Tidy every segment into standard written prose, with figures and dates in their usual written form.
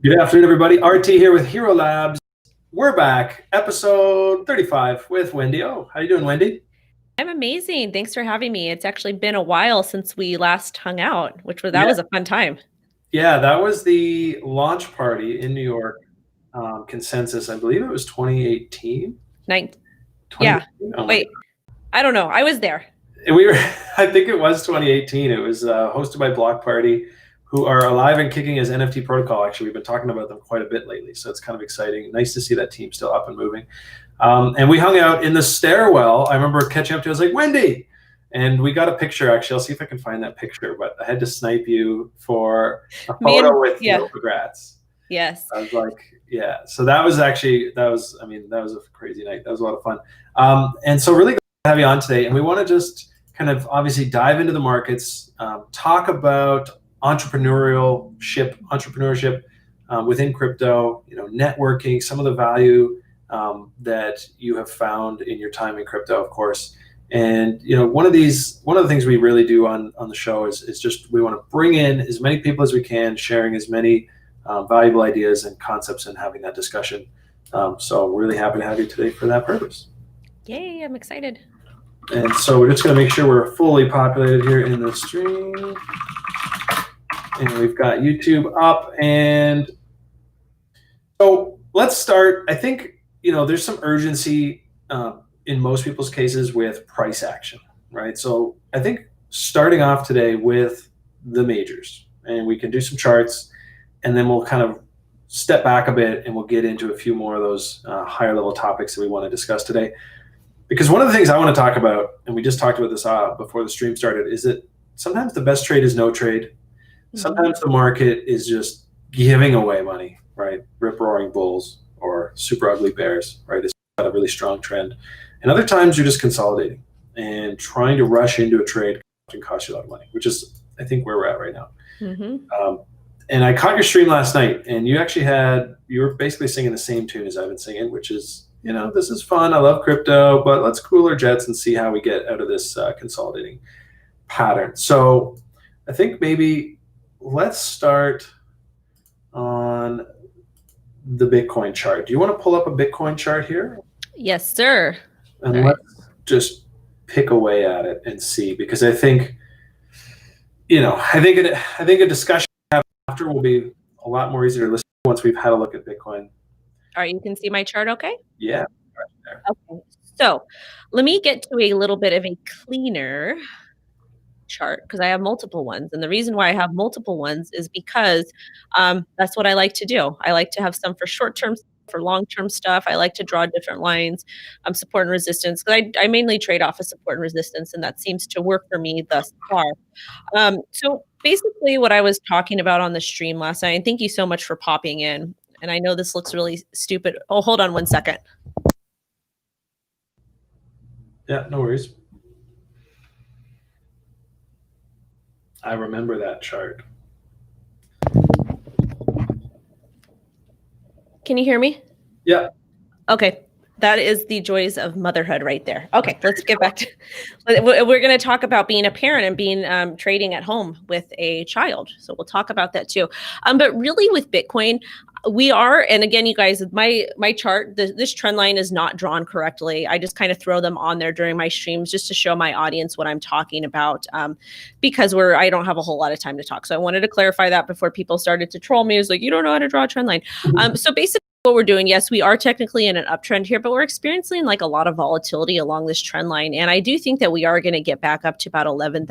Good afternoon, everybody. RT here with Hxro Labs. We're back, episode 35 with WendyO. How you doing, Wendy? I'm amazing. Thanks for having me. It's actually been a while since we last hung out, that was a fun time. Yeah, that was the launch party in New York. Consensus, I believe it was 2018. Yeah. Oh, wait, I don't know. I was there. I think it was 2018. It was hosted by Block Party, who are alive and kicking as NFT protocol. Actually, we've been talking about them quite a bit lately, so it's kind of exciting. Nice to see that team still up and moving. And we hung out in the stairwell. I remember catching up to you. I was like, Wendy! And we got a picture, actually. I'll see if I can find that picture, but I had to snipe you for a photo with Congrats. Yes. I was like, yeah. So that was a crazy night. That was a lot of fun. And so really glad to have you on today. And we want to just kind of obviously dive into the markets, talk about entrepreneurship within crypto, networking, some of the value that you have found in your time in crypto, of course. And one of the things we really do on the show is just we want to bring in as many people as we can, sharing as many valuable ideas and concepts and having that discussion. So really happy to have you today for that purpose. Yay, I'm excited. And so we're just going to make sure we're fully populated here in the stream. And we've got YouTube up. And so let's start. I think, there's some urgency in most people's cases with price action, right? So I think starting off today with the majors, and we can do some charts, and then we'll kind of step back a bit and we'll get into a few more of those higher level topics that we want to discuss today. Because one of the things I want to talk about, and we just talked about this before the stream started, is that sometimes the best trade is no trade. Mm-hmm. Sometimes the market is just giving away money, right? Rip-roaring bulls or super ugly bears, right? It's got a really strong trend. And other times you're just consolidating and trying to rush into a trade can cost you a lot of money, which is, I think, where we're at right now. Mm-hmm. And I caught your stream last night, and you were basically singing the same tune as I've been singing, which is, this is fun. I love crypto, but let's cool our jets and see how we get out of this consolidating pattern. So I think maybe let's start on the Bitcoin chart. Do you want to pull up a Bitcoin chart here? Yes, sir. And let's just pick away at it and see, because I think, I think a discussion after will be a lot more easier to listen to once we've had a look at Bitcoin. All right, you can see my chart okay? Yeah. Right there. Okay, so let me get to a little bit of a cleaner chart because I have multiple ones. And the reason why I have multiple ones is because that's what I like to do. I like to have some for short-term, for long-term stuff. I like to draw different lines, support and resistance, because I mainly trade off of support and resistance, and that seems to work for me thus far. So basically what I was talking about on the stream last night, and thank you so much for popping in. And I know this looks really stupid. Oh, hold on one second. Yeah, no worries. I remember that chart. Can you hear me? Yeah. Okay. That is the joys of motherhood right there. Okay, let's get back to, we're going to talk about being a parent and being trading at home with a child. So we'll talk about that too. But really with Bitcoin, we are, and again, you guys, my chart, this trend line is not drawn correctly. I just kind of throw them on there during my streams just to show my audience what I'm talking about, because I don't have a whole lot of time to talk. So I wanted to clarify that before people started to troll me. It was like, you don't know how to draw a trend line. So basically, what we're doing, yes, we are technically in an uptrend here, but we're experiencing like a lot of volatility along this trend line. And I do think that we are going to get back up to about $11,000,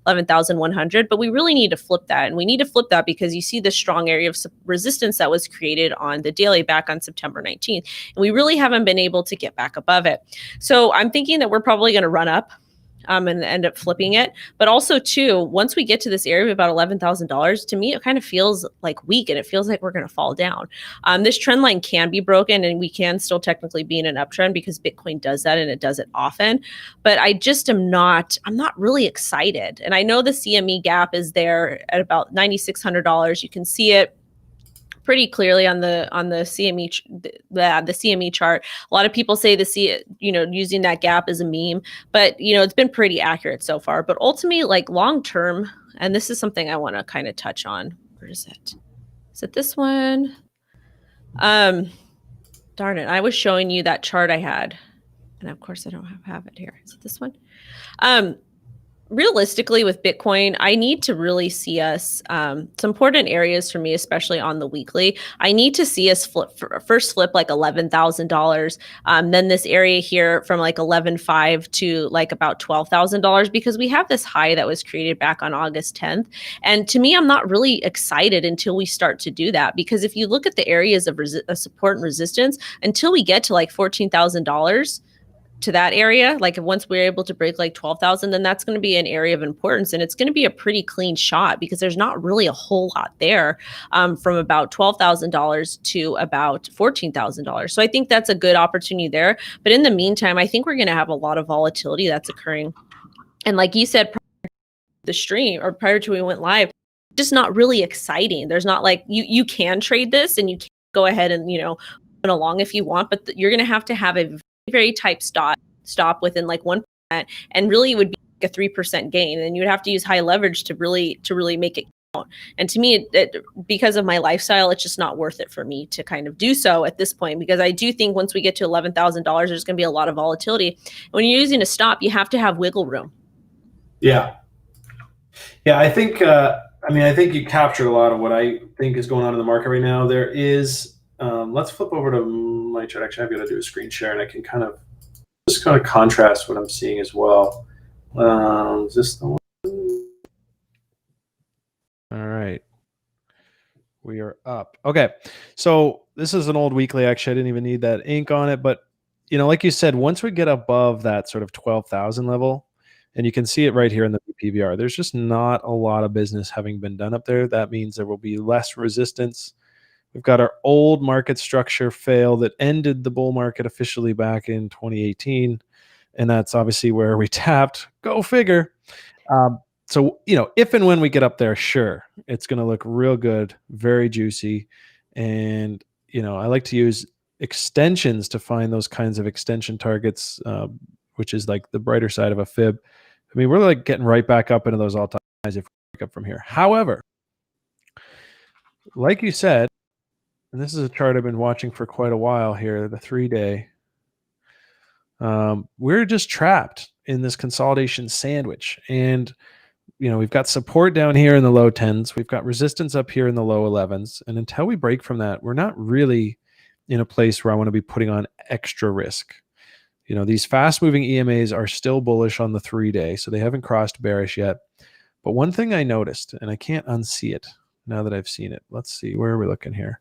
$11,100, but we really need to flip that. And we need to flip that because you see the strong area of resistance that was created on the daily back on September 19th. And we really haven't been able to get back above it. So I'm thinking that we're probably going to run up and end up flipping it. But also too, once we get to this area of about $11,000, to me, it kind of feels like weak and it feels like we're going to fall down. This trend line can be broken and we can still technically be in an uptrend because Bitcoin does that and it does it often. But I'm not really excited. And I know the CME gap is there at about $9,600. You can see it pretty clearly on the CME the CME chart. A lot of people say using that gap as a meme, but it's been pretty accurate so far. But ultimately, like long term, and this is something I want to kind of touch on. Where is it? Is it this one? Darn it. I was showing you that chart I had. And of course I don't have it here. Is it this one? Realistically with Bitcoin, I need to really see us, some important areas for me, especially on the weekly. I need to see us first flip like $11,000. Then this area here from like 11.5 to like about $12,000, because we have this high that was created back on August 10th. And to me, I'm not really excited until we start to do that, because if you look at the areas of support and resistance, until we get to like $14,000, to that area, like once we're able to break like 12,000, then that's going to be an area of importance, and it's going to be a pretty clean shot because there's not really a whole lot there, from about $12,000 to about $14,000. So I think that's a good opportunity there. But in the meantime, I think we're going to have a lot of volatility that's occurring. And like you said, prior to the stream or prior to we went live, just not really exciting. There's not like you can trade this and you can go ahead and run along if you want, but you're going to have a very tight stop within like 1%, and really it would be like a 3% gain, and you would have to use high leverage to really make it count. And to me, because of my lifestyle, it's just not worth it for me to kind of do so at this point, because I do think once we get to $11,000, there's going to be a lot of volatility. When you're using a stop, you have to have wiggle room. Yeah, I think I think you captured a lot of what I think is going on in the market right now. There is let's flip over to my chart. Actually, I've got to do a screen share, and I can kind of contrast what I'm seeing as well. Is this the one? All right. We are up. Okay. So this is an old weekly. Actually, I didn't even need that ink on it. But, like you said, once we get above that sort of 12,000 level, and you can see it right here in the PVR, there's just not a lot of business having been done up there. That means there will be less resistance. We've got our old market structure fail that ended the bull market officially back in 2018. And that's obviously where we tapped. Go figure. So, if and when we get up there, sure, it's going to look real good, very juicy. And, I like to use extensions to find those kinds of extension targets, which is like the brighter side of a fib. I mean, we're like getting right back up into those all-time highs if we pick up from here. However, like you said, and this is a chart I've been watching for quite a while here, the 3-day. We're just trapped in this consolidation sandwich. And, we've got support down here in the low 10s. We've got resistance up here in the low 11s. And until we break from that, we're not really in a place where I want to be putting on extra risk. These fast-moving EMAs are still bullish on the 3-day, so they haven't crossed bearish yet. But one thing I noticed, and I can't unsee it now that I've seen it. Let's see, where are we looking here?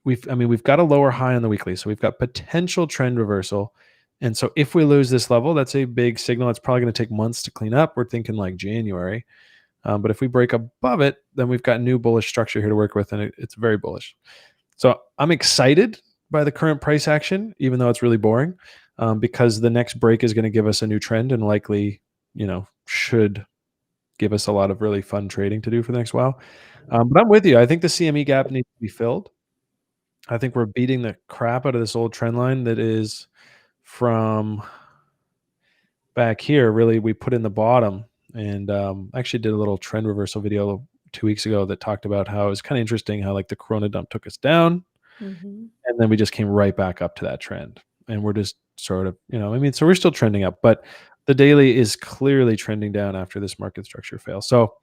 We've got a lower high on the weekly, so we've got potential trend reversal. And so if we lose this level, that's a big signal. It's probably going to take months to clean up. We're thinking like January. But if we break above it, then we've got new bullish structure here to work with, and it's very bullish. So I'm excited by the current price action, even though it's really boring, because the next break is going to give us a new trend and likely, should give us a lot of really fun trading to do for the next while. But I'm with you. I think the CME gap needs to be filled. I think we're beating the crap out of this old trend line that is from back here. Really, we put in the bottom, and actually did a little trend reversal video 2 weeks ago that talked about how it was kind of interesting how like the Corona dump took us down, and then we just came right back up to that trend. And we're just sort of, so we're still trending up, but the daily is clearly trending down after this market structure fail. So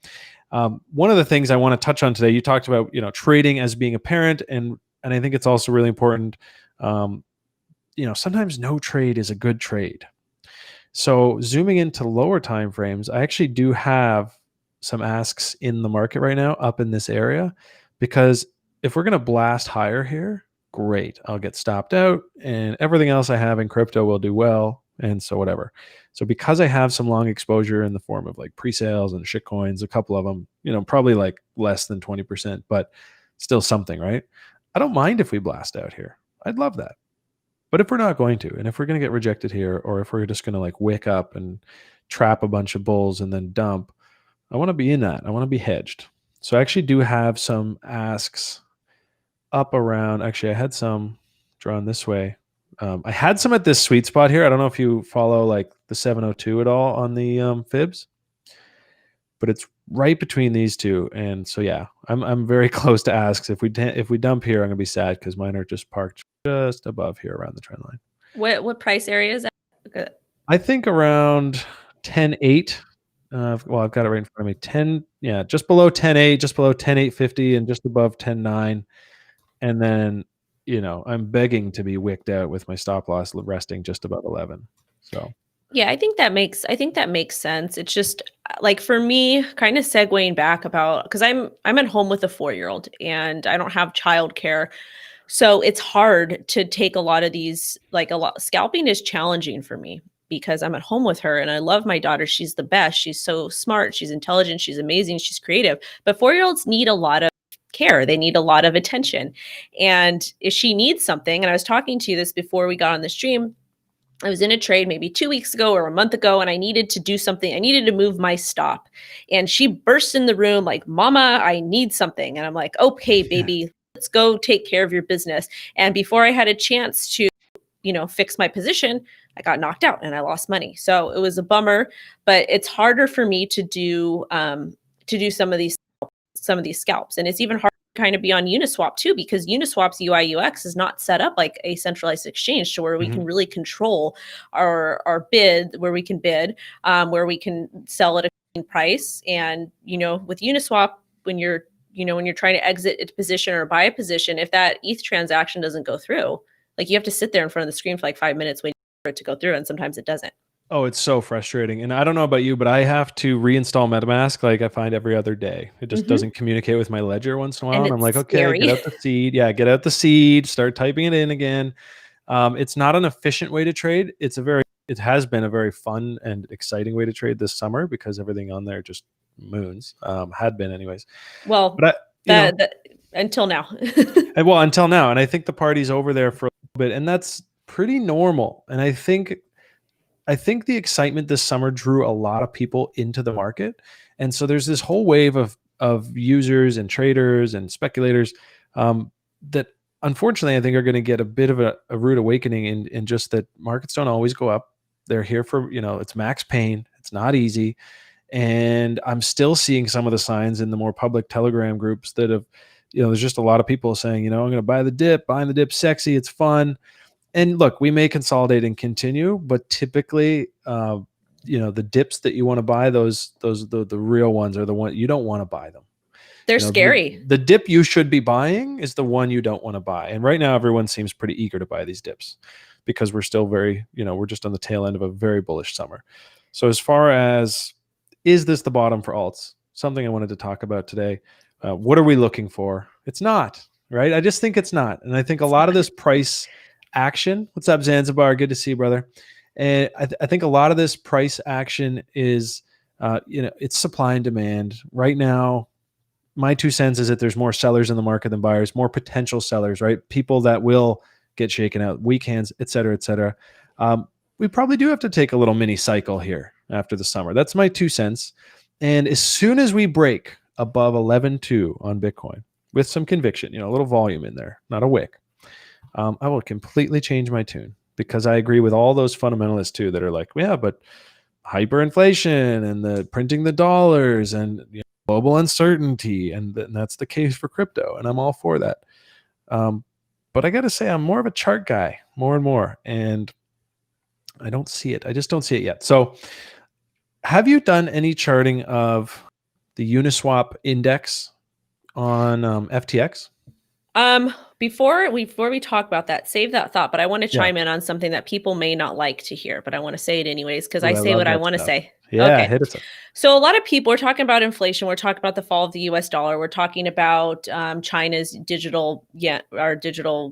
one of the things I want to touch on today, you talked about, trading as being a parent, and I think it's also really important. Sometimes no trade is a good trade. So zooming into lower time frames, I actually do have some asks in the market right now up in this area, because if we're going to blast higher here, great, I'll get stopped out and everything else I have in crypto will do well. And so whatever. So because I have some long exposure in the form of like pre-sales and shit coins, a couple of them, probably like less than 20%, but still something, right? I don't mind if we blast out here. I'd love that. But if we're not going to, and if we're going to get rejected here, or if we're just going to like wick up and trap a bunch of bulls and then dump, I want to be in that. I want to be hedged. So I actually do have some asks up around, actually I had some drawn this way. I had some at this sweet spot here. I don't know if you follow like the 702 at all on the fibs, but it's right between these two. And so, yeah, I'm very close to asks. If we dump here, I'm gonna be sad because mine are just parked just above here around the trend line. What price area is that? Okay. I think around 10.8. Well, I've got it right in front of me. 10, yeah, just below 10.8, just below 10.850, and just above 10.9. And then, I'm begging to be wicked out with my stop loss resting just above 11. So Yeah, I think that makes sense. It's just like for me, kind of segueing back about because I'm at home with a 4-year-old and I don't have childcare. So it's hard to take a lot of these, like scalping is challenging for me because I'm at home with her and I love my daughter. She's the best. She's so smart. She's intelligent. She's amazing. She's creative. But 4-year-olds need a lot of care. They need a lot of attention. And if she needs something, and I was talking to you this before we got on the stream, I was in a trade maybe 2 weeks ago or a month ago, and I needed to do something. I needed to move my stop. And she burst in the room like, Mama, I need something. And I'm like, okay, baby, let's go take care of your business. And before I had a chance to, fix my position, I got knocked out and I lost money. So it was a bummer, but it's harder for me to do some of these scalps. And it's even harder to kind of be on Uniswap too, because Uniswap's UI UX is not set up like a centralized exchange to where we can really control our bid, where we can bid, where we can sell at a clean price. And, with Uniswap, when you're trying to exit a position or buy a position, if that ETH transaction doesn't go through, like you have to sit there in front of the screen for like 5 minutes waiting for it to go through. And sometimes it doesn't. Oh, it's so frustrating. And I don't know about you, but I have to reinstall MetaMask like I find every other day. It just doesn't communicate with my ledger once in a while. And I'm like, okay, get out the seed. Yeah, get out the seed, start typing it in again. It's not an efficient way to trade. It has been a very fun and exciting way to trade this summer because everything on there just moons. Had been anyways. Well, until now. Until now. And I think the party's over there for a little bit, and that's pretty normal. And I think the excitement this summer drew a lot of people into the market. And so there's this whole wave of users and traders and speculators that unfortunately I think are going to get a bit of a rude awakening in just that markets don't always go up. They're here for, it's max pain. It's not easy. And I'm still seeing some of the signs in the more public Telegram groups that have, there's just a lot of people saying, I'm going to buy the dip, buying the dip sexy. It's fun. And look, we may consolidate and continue, but typically, the dips that you want to buy, the real ones are the one you don't want to buy them. They're scary. The dip you should be buying is the one you don't want to buy. And right now, everyone seems pretty eager to buy these dips because we're still very, we're just on the tail end of a very bullish summer. So as far as, is this the bottom for alts? Something I wanted to talk about today. What are we looking for? It's not, right? I just think it's not. And I think a lot of this price action. What's up, Zanzibar? Good to see you, brother. And I think a lot of this price action is, it's supply and demand. Right now, my 2 cents is that there's more sellers in the market than buyers, more potential sellers, right? People that will get shaken out, weak hands, et cetera, et cetera. We probably do have to take a little mini cycle here after the summer. That's my 2 cents. And as soon as we break above 11.2 on Bitcoin with some conviction, a little volume in there, not a wick, I will completely change my tune because I agree with all those fundamentalists too that are like, yeah, but hyperinflation and the printing the dollars and global uncertainty, and that's the case for crypto, and I'm all for that. But I got to say, I'm more of a chart guy, more and more, and I don't see it. I just don't see it yet. So, have you done any charting of the Uniswap index on FTX? Before we talk about that, save that thought, but I want to chime in on something that people may not like to hear, but I want to say it anyways, because I say what I want to say. Yeah, okay. Hit it. So a lot of people are talking about inflation. We're talking about the fall of the US dollar. We're talking about China's digital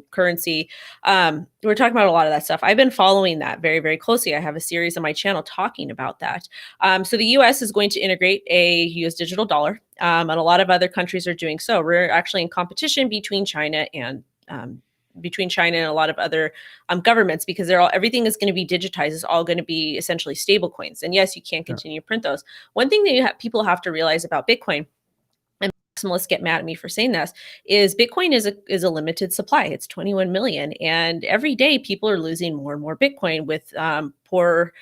currency. We're talking about a lot of that stuff. I've been following that very, very closely. I have a series on my channel talking about that. So the US is going to integrate a US digital dollar, and a lot of other countries are doing so. We're actually in competition between China and a lot of other governments, because everything is going to be digitized. It's all going to be essentially stable coins. And yes, you can't continue to print those. One thing that people have to realize about Bitcoin, and maximalists get mad at me for saying this, is Bitcoin is a limited supply. It's 21 million, and every day people are losing more and more Bitcoin with poor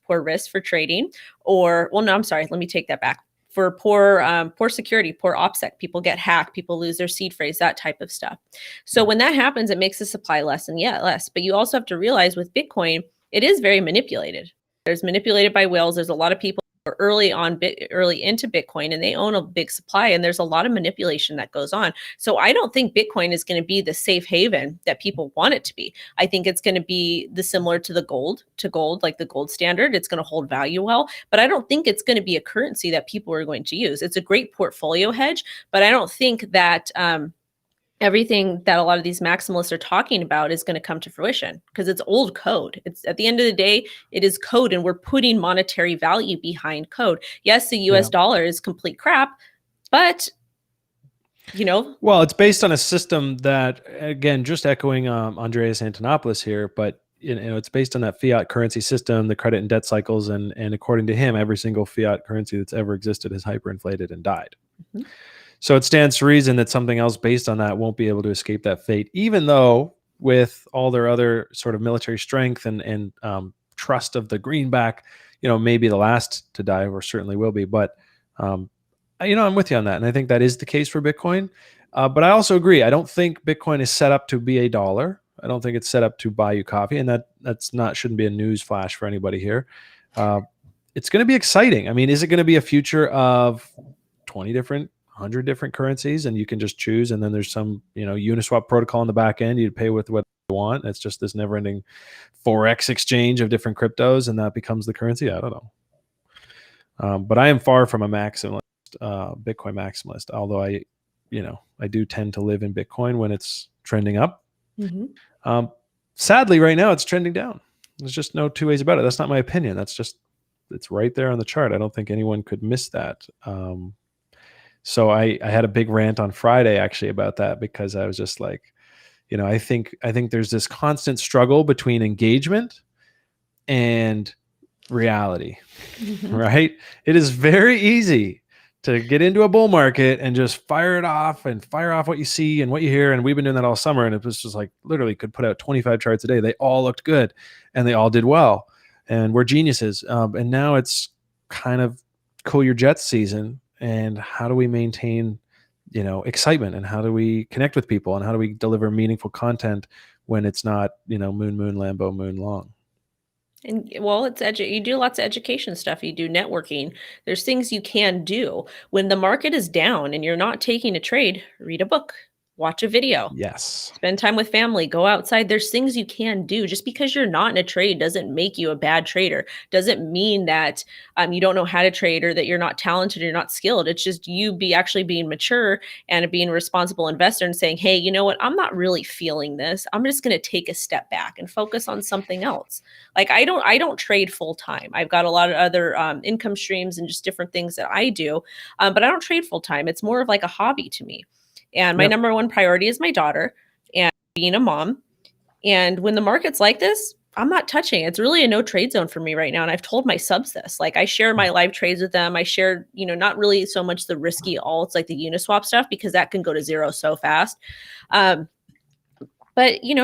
risk for trading, or well, no, I'm sorry, let me take that back. For poor security, poor OPSEC, people get hacked, people lose their seed phrase, that type of stuff. So when that happens, it makes the supply less and less. But you also have to realize with Bitcoin, it is very manipulated. There's manipulated by whales. There's a lot of people who are early into Bitcoin, and they own a big supply, and there's a lot of manipulation that goes on. So I don't think Bitcoin is going to be the safe haven that people want it to be. I think it's going to be similar to the gold, like the gold standard. It's going to hold value well, but I don't think it's going to be a currency that people are going to use. It's a great portfolio hedge, but I don't think that everything that a lot of these maximalists are talking about is going to come to fruition, because it's old code. It's, at the end of the day, it is code, and we're putting monetary value behind code. Yes, the US dollar is complete crap, but well, it's based on a system that, again, just echoing Andreas Antonopoulos here, but it's based on that fiat currency system, the credit and debt cycles, and according to him, every single fiat currency that's ever existed has hyperinflated and died. Mm-hmm. So it stands to reason that something else based on that won't be able to escape that fate, even though with all their other sort of military strength and trust of the greenback, maybe the last to die, or certainly will be. But, I'm with you on that. And I think that is the case for Bitcoin. But I also agree. I don't think Bitcoin is set up to be $1. I don't think it's set up to buy you coffee. And shouldn't be a news flash for anybody here. It's going to be exciting. I mean, is it going to be a future of 100 different currencies, and you can just choose, and then there's some Uniswap protocol on the back end, you pay with what you want? It's just this never-ending forex exchange of different cryptos, and that becomes the currency. I don't know, but I am far from a maximalist, Bitcoin maximalist, although I do tend to live in Bitcoin when it's trending up. Mm-hmm. Sadly, right now it's trending down. There's just no two ways about it. That's not my opinion. It's right there on the chart. I don't think anyone could miss that. So I had a big rant on Friday actually about that, because I was just like, I think there's this constant struggle between engagement and reality, mm-hmm. right? It is very easy to get into a bull market and just fire off what you see and what you hear. And we've been doing that all summer. And it was just like, literally could put out 25 charts a day. They all looked good and they all did well. And we're geniuses. And now it's kind of cool your jets season. And how do we maintain, excitement, and how do we connect with people, and how do we deliver meaningful content when it's not, moon, Lambo, moon long? And well, you do lots of education stuff. You do networking. There's things you can do when the market is down and you're not taking a trade. Read a book, watch a video. Yes. Spend time with family, go outside. There's things you can do. Just because you're not in a trade doesn't make you a bad trader. Doesn't mean that you don't know how to trade, or that you're not talented or you're not skilled. It's just you actually being mature and being a responsible investor and saying, hey, you know what? I'm not really feeling this. I'm just going to take a step back and focus on something else. Like I don't trade full time. I've got a lot of other income streams and just different things that I do, but I don't trade full time. It's more of like a hobby to me. And my number one priority is my daughter and being a mom. And when the market's like this, I'm not touching. It's really a no trade zone for me right now. And I've told my subs this. Like I share my live trades with them. I share, not really so much the risky alts like the Uniswap stuff, because that can go to zero so fast. But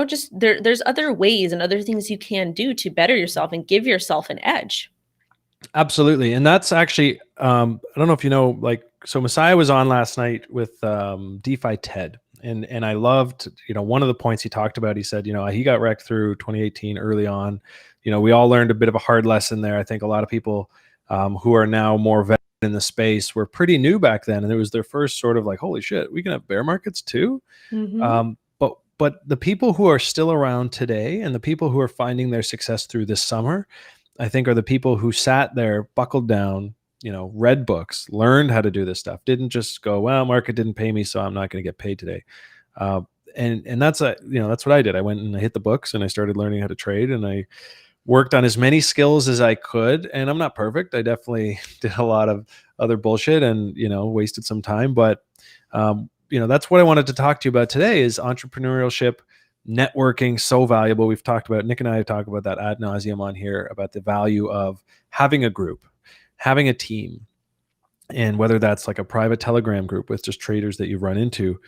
just there's other ways and other things you can do to better yourself and give yourself an edge. Absolutely. And that's actually, I don't know if so Messiah was on last night with DeFi TED. And I loved, one of the points he talked about, he said, he got wrecked through 2018 early on. We all learned a bit of a hard lesson there. I think a lot of people who are now more veteran in the space were pretty new back then. And it was their first sort of like, holy shit, we can have bear markets too. Mm-hmm. But the people who are still around today and the people who are finding their success through this summer, I think, are the people who sat there, buckled down, read books, learned how to do this stuff, didn't just go, well, market didn't pay me, so I'm not going to get paid today. And that's that's what I did. I went and I hit the books and I started learning how to trade, and I worked on as many skills as I could. And I'm not perfect. I definitely did a lot of other bullshit and, wasted some time. But, that's what I wanted to talk to you about today is entrepreneurship, networking, so valuable. We've talked about, Nick and I have talked about that ad nauseum on here, about the value of having a group, having a team, And whether that's like a private Telegram group with just traders that you run into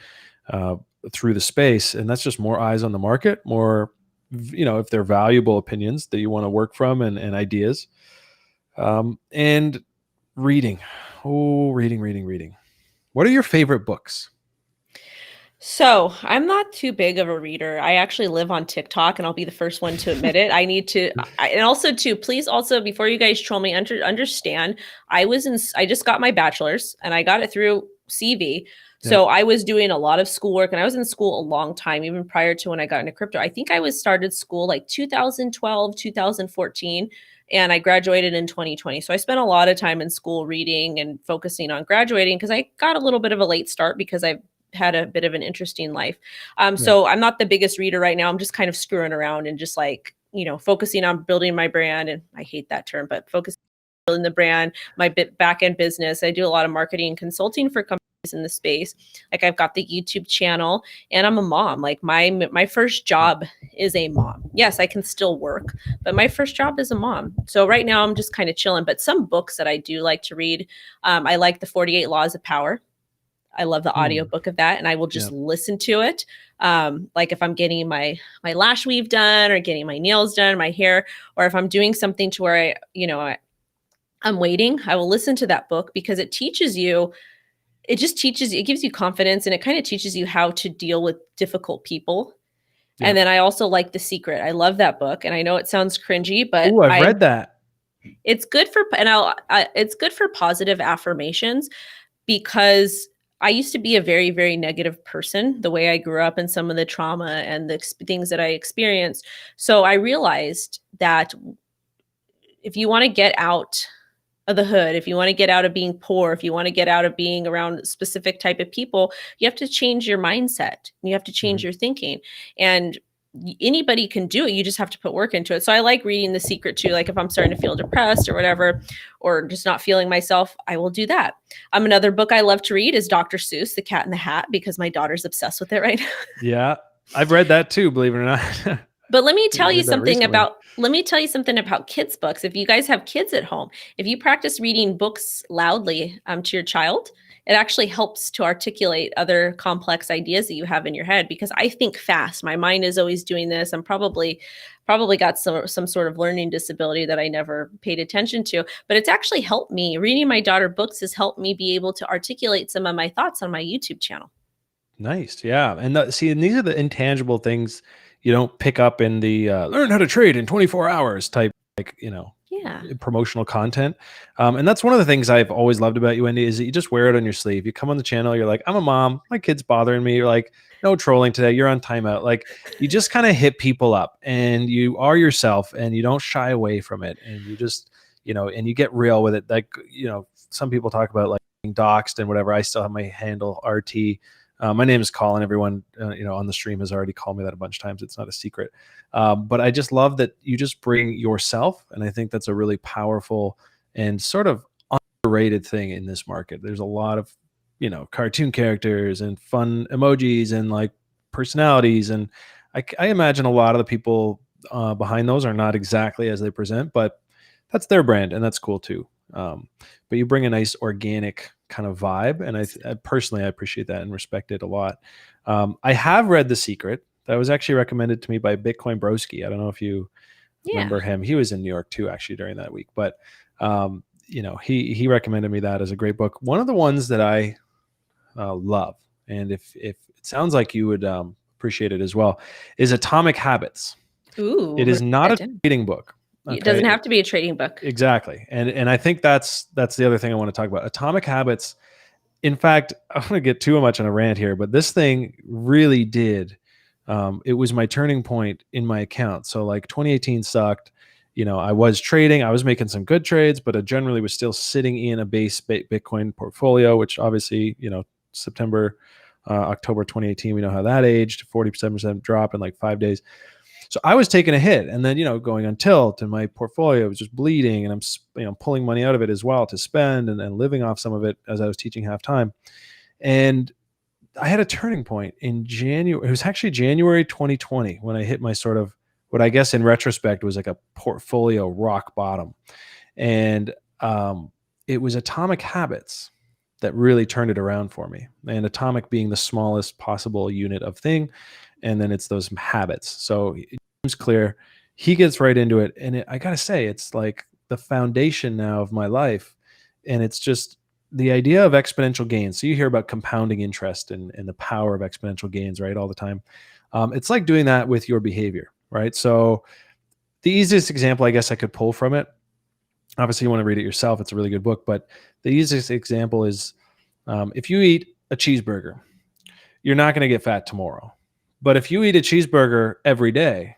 through the space, and that's just more eyes on the market, more, if they're valuable opinions that you want to work from, and ideas, and reading. Oh, reading. What are your favorite books? So I'm not too big of a reader. I actually live on TikTok, and I'll be the first one to admit it. I need to, and also too, please also, before you guys troll me, understand, I just got my bachelor's, and I got it through CV. So I was doing a lot of schoolwork, and I was in school a long time, even prior to when I got into crypto. I think I started school like 2012, 2014. And I graduated in 2020. So I spent a lot of time in school reading and focusing on graduating, because I got a little bit of a late start because I've had a bit of an interesting life. So I'm not the biggest reader right now. I'm just kind of screwing around and just like, focusing on building my brand. And I hate that term, but focusing on building the brand, my back end business. I do a lot of marketing and consulting for companies in the space. Like I've got the YouTube channel, and I'm a mom. Like my first job is a mom. Yes, I can still work, but my first job is a mom. So right now I'm just kind of chilling. But some books that I do like to read, I like the 48 Laws of Power. I love the audiobook of that, and I will just listen to it. Like if I'm getting my lash weave done, or getting my nails done, my hair, or if I'm doing something to where I'm waiting, I will listen to that book, because it teaches you, it gives you confidence, and it kind of teaches you how to deal with difficult people. And then I also like The Secret. I love that book, and I know it sounds cringy, but I've read that. It's good for, it's good for positive affirmations, because I used to be a very, very negative person, the way I grew up and some of the trauma and the things that I experienced. So I realized that if you want to get out of the hood, if you want to get out of being poor, if you want to get out of being around a specific type of people, you have to change your mindset. You have to change your thinking. And anybody can do it. You just have to put work into it. So I like reading The Secret too. Like if I'm starting to feel depressed or whatever, or just not feeling myself, I will do that. Another book I love to read is Dr. Seuss, The Cat in the Hat, because my daughter's obsessed with it right now. Yeah, I've read that too, believe it or not. But let me tell you something about kids' books. If you guys have kids at home, if you practice reading books loudly to your child, it actually helps to articulate other complex ideas that you have in your head, because I think fast. My mind is always doing this. I'm probably got some sort of learning disability that I never paid attention to, but it's actually helped me. Reading my daughter books has helped me be able to articulate some of my thoughts on my YouTube channel. Nice. Yeah. And and these are the intangible things you don't pick up in the learn how to trade in 24 hours type, promotional content. And that's one of the things I've always loved about you, Wendy, is that you just wear it on your sleeve. You come on the channel, you're like, I'm a mom, my kid's bothering me. You're like, no trolling today, you're on timeout. Like you just kind of hit people up, and you are yourself, and you don't shy away from it. And you just, and you get real with it. Like, some people talk about like being doxxed and whatever. I still have my handle RT. My name is Colin. Everyone, on the stream has already called me that a bunch of times. It's not a secret. But I just love that you just bring yourself. And I think that's a really powerful and sort of underrated thing in this market. There's a lot of, cartoon characters and fun emojis and like personalities. And I imagine a lot of the people behind those are not exactly as they present, but that's their brand, and that's cool too. But you bring a nice organic kind of vibe, and I personally appreciate that and respect it a lot. I have read The Secret. That was actually recommended to me by Bitcoin Broski. I don't know if you remember him. He was in New York too, actually, during that week. But he recommended me that as a great book. One of the ones that I love, and if it sounds like you would appreciate it as well, is Atomic Habits. Ooh, it is not a trading book. Okay. It doesn't have to be a trading book. Exactly. And I think that's the other thing I want to talk about. Atomic Habits. In fact, I don't want to get too much on a rant here, but this thing really did. It was my turning point in my account. So like 2018 sucked. I was trading. I was making some good trades, but I generally was still sitting in a base Bitcoin portfolio, which obviously, September, October 2018, we know how that aged. 47% drop in like 5 days. So I was taking a hit, and then, going on tilt, and my portfolio was just bleeding, and I'm, pulling money out of it as well to spend and living off some of it as I was teaching half time. And I had a turning point in January. It was actually January 2020 when I hit my sort of, what I guess in retrospect was like a portfolio rock bottom. And it was Atomic Habits that really turned it around for me. And atomic being the smallest possible unit of thing. And then it's those habits. So James Clear, he gets right into it. And I got to say, it's like the foundation now of my life. And it's just the idea of exponential gains. So you hear about compounding interest and the power of exponential gains, right? All the time. It's like doing that with your behavior, right? So the easiest example, I guess I could pull from it, obviously you want to read it yourself. It's a really good book, but the easiest example is if you eat a cheeseburger, you're not going to get fat tomorrow. But if you eat a cheeseburger every day,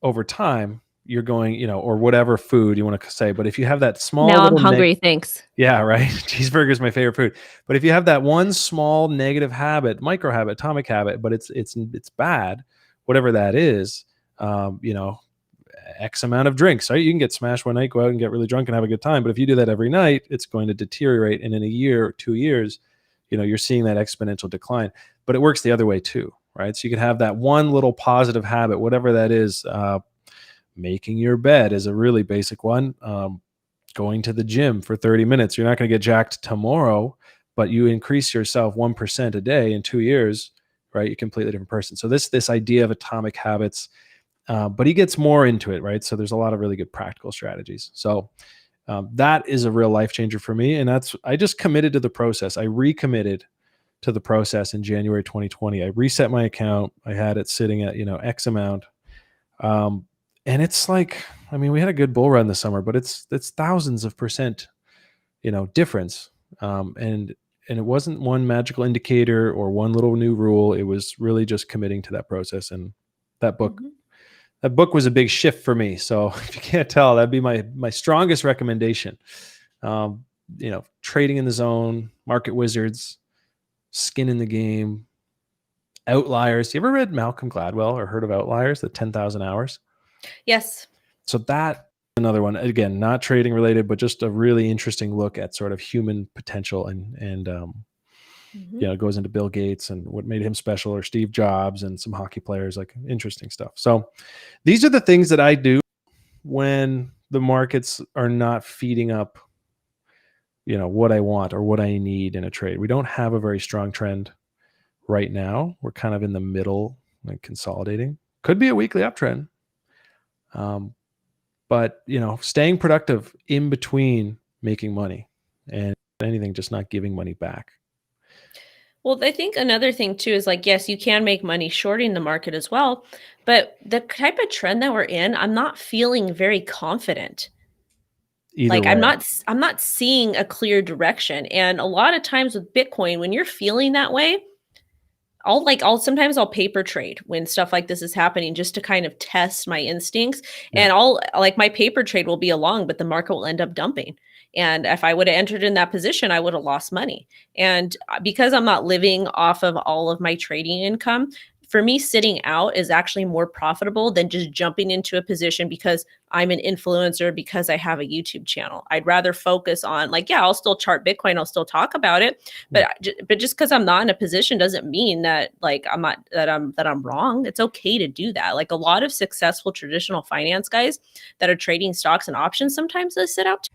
over time, you're going, you know, or whatever food you want to say. But if you have that small, Now I'm little hungry. Thanks. yeah, right. Cheeseburger is my favorite food. But if you have that one small negative habit, micro habit, atomic habit, but it's bad, whatever that is, you know, X amount of drinks, right? You can get smashed one night, go out and get really drunk and have a good time. But if you do that every night, it's going to deteriorate. And in a year or 2 years, you know, you're seeing that exponential decline. But it works the other way too, right? So you can have that one little positive habit, whatever that is. Making your bed is a really basic one. Going to the gym for 30 minutes. You're not going to get jacked tomorrow, but you increase yourself 1% a day in 2 years, right? You're a completely different person. So this idea of atomic habits, but he gets more into it, right? So there's a lot of really good practical strategies. So that is a real life changer for me. And I just committed to the process. I recommitted to the process in January 2020. I reset my account. I had it sitting at, you know, X amount. And it's like, I mean, we had a good bull run this summer, but it's thousands of percent, you know, difference. And it wasn't one magical indicator or one little new rule. It was really just committing to that process. And that book, that book was a big shift for me. So if you can't tell, that'd be my strongest recommendation. You know, Trading in the Zone, Market Wizards, Skin in the Game, Outliers. You ever read Malcolm Gladwell or heard of Outliers, the 10,000 hours? Yes. So that another one, again, not trading related, but just a really interesting look at sort of human potential and you know, it goes into Bill Gates and what made him special, or Steve Jobs and some hockey players, like interesting stuff. So these are the things that I do when the markets are not feeding up, you know, what I want or what I need in a trade. We don't have a very strong trend right now. We're kind of in the middle, like consolidating. Could be a weekly uptrend. But, you know, staying productive in between making money, and anything, just not giving money back. Well, I think another thing too is like, yes, you can make money shorting the market as well, but the type of trend that we're in, I'm not feeling very confident. Either Like way. I'm not seeing a clear direction. And a lot of times with Bitcoin, when you're feeling that way, sometimes I'll paper trade when stuff like this is happening, just to kind of test my instincts. Yeah. And my paper trade will be along, but the market will end up dumping. And if I would have entered in that position, I would have lost money. And because I'm not living off of all of my trading income, for me, sitting out is actually more profitable than just jumping into a position because I'm an influencer, because I have a YouTube channel. I'd rather focus on, like, yeah, I'll still chart Bitcoin, I'll still talk about it, but just because I'm not in a position doesn't mean that I'm wrong. It's okay to do that. Like a lot of successful traditional finance guys that are trading stocks and options, sometimes they sit out.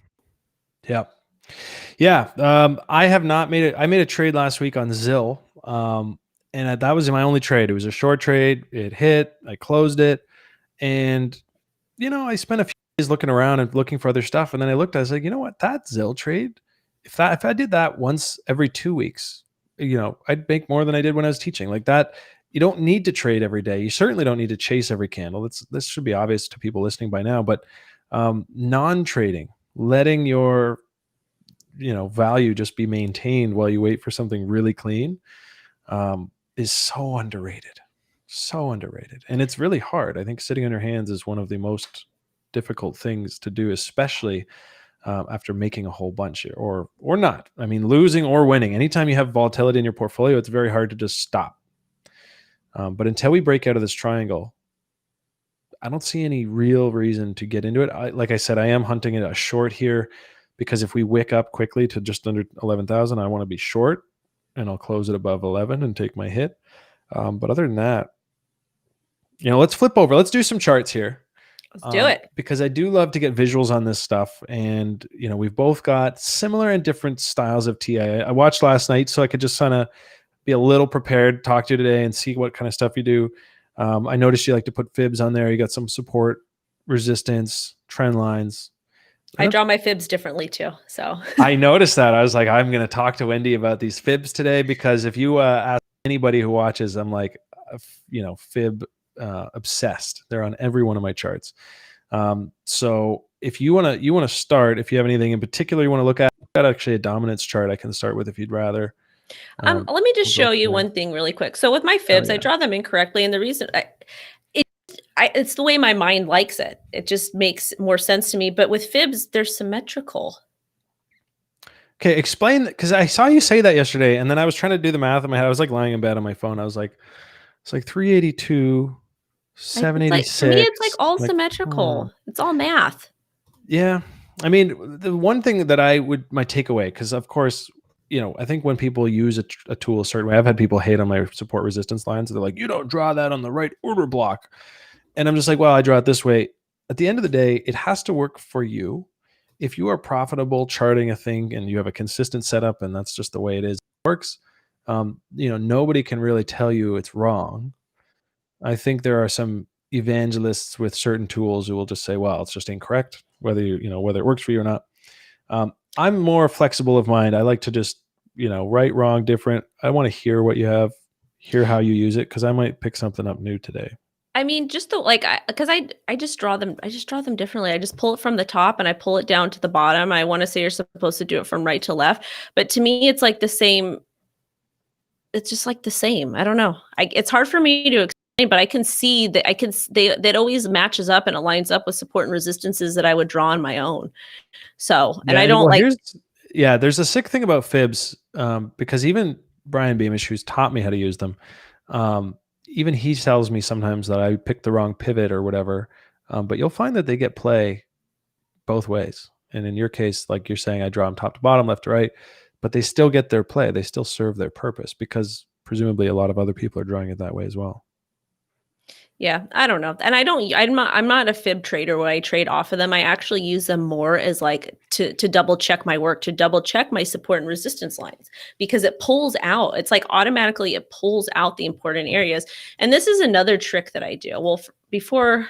Yeah. Yeah. I have not made it. I made a trade last week on Zill. And that was my only trade. It was a short trade. It hit, I closed it. And, you know, I spent a few days looking around and looking for other stuff. And then I looked, I was like, you know what, that Zill trade, if I did that once every 2 weeks, you know, I'd make more than I did when I was teaching. Like that, you don't need to trade every day. You certainly don't need to chase every candle. This should be obvious to people listening by now, but non-trading, letting your, you know, value just be maintained while you wait for something really clean, is so underrated. And it's really hard. I think sitting on your hands is one of the most difficult things to do, especially after making a whole bunch or not. I mean, losing or winning. Anytime you have volatility in your portfolio, it's very hard to just stop. But until we break out of this triangle, I don't see any real reason to get into it. Like I said, I am hunting a short here because if we wick up quickly to just under 11,000, I want to be short. And I'll close it above 11 and take my hit. But other than that, you know, let's flip over. Let's do some charts here. Let's do it. Because I do love to get visuals on this stuff. And, you know, we've both got similar and different styles of TI. I watched last night so I could just kind of be a little prepared, talk to you today and see what kind of stuff you do. I noticed you like to put fibs on there. You got some support, resistance, trend lines. I draw my fibs differently too. So I noticed that. I was like, I'm going to talk to Wendy about these fibs today, because if you ask anybody who watches, I'm like, you know, fib obsessed. They're on every one of my charts. So if you want to start, if you have anything in particular you want to look at, I've got actually a dominance chart I can start with if you'd rather. let me just show you one thing really quick. So with my fibs, I draw them incorrectly, and the reason it's the way my mind likes it. It just makes more sense to me. But with fibs, they're symmetrical. Okay, explain, because I saw you say that yesterday, and then I was trying to do the math in my head. I was like lying in bed on my phone. I was like, it's like 382, 786. To me, it's like all symmetrical. It's all math. Yeah. I mean, the one thing that my takeaway, because of course, you know, I think when people use a tool a certain way, I've had people hate on my support resistance lines. They're like, you don't draw that on the right order block. And I'm just like, well, I draw it this way. At the end of the day, it has to work for you. If you are profitable charting a thing and you have a consistent setup and that's just the way it is, it works. You know, nobody can really tell you it's wrong. I think there are some evangelists with certain tools who will just say, well, it's just incorrect, whether it works for you or not. I'm more flexible of mind. I like to just, you know, right, wrong, different. I want to hear what you have, hear how you use it, because I might pick something up new today. I mean, just because I just draw them. I just draw them differently. I just pull it from the top and I pull it down to the bottom. I want to say you're supposed to do it from right to left, but to me, it's like the same. It's just like the same. I don't know. It's hard for me to explain, but I can see that that always matches up and it lines up with support and resistances that I would draw on my own. So, and I don't there's a sick thing about fibs, because even Brian Beamish, who's taught me how to use them, even he tells me sometimes that I picked the wrong pivot or whatever, but you'll find that they get play both ways. And in your case, like you're saying, I draw them top to bottom, left to right, but they still get their play. They still serve their purpose, because presumably a lot of other people are drawing it that way as well. Yeah, I don't know. And I'm not a fib trader where I trade off of them. I actually use them more as like to double check my work, to double check my support and resistance lines, because it pulls out. It's like automatically it pulls out the important areas. And this is another trick that I do. Well, before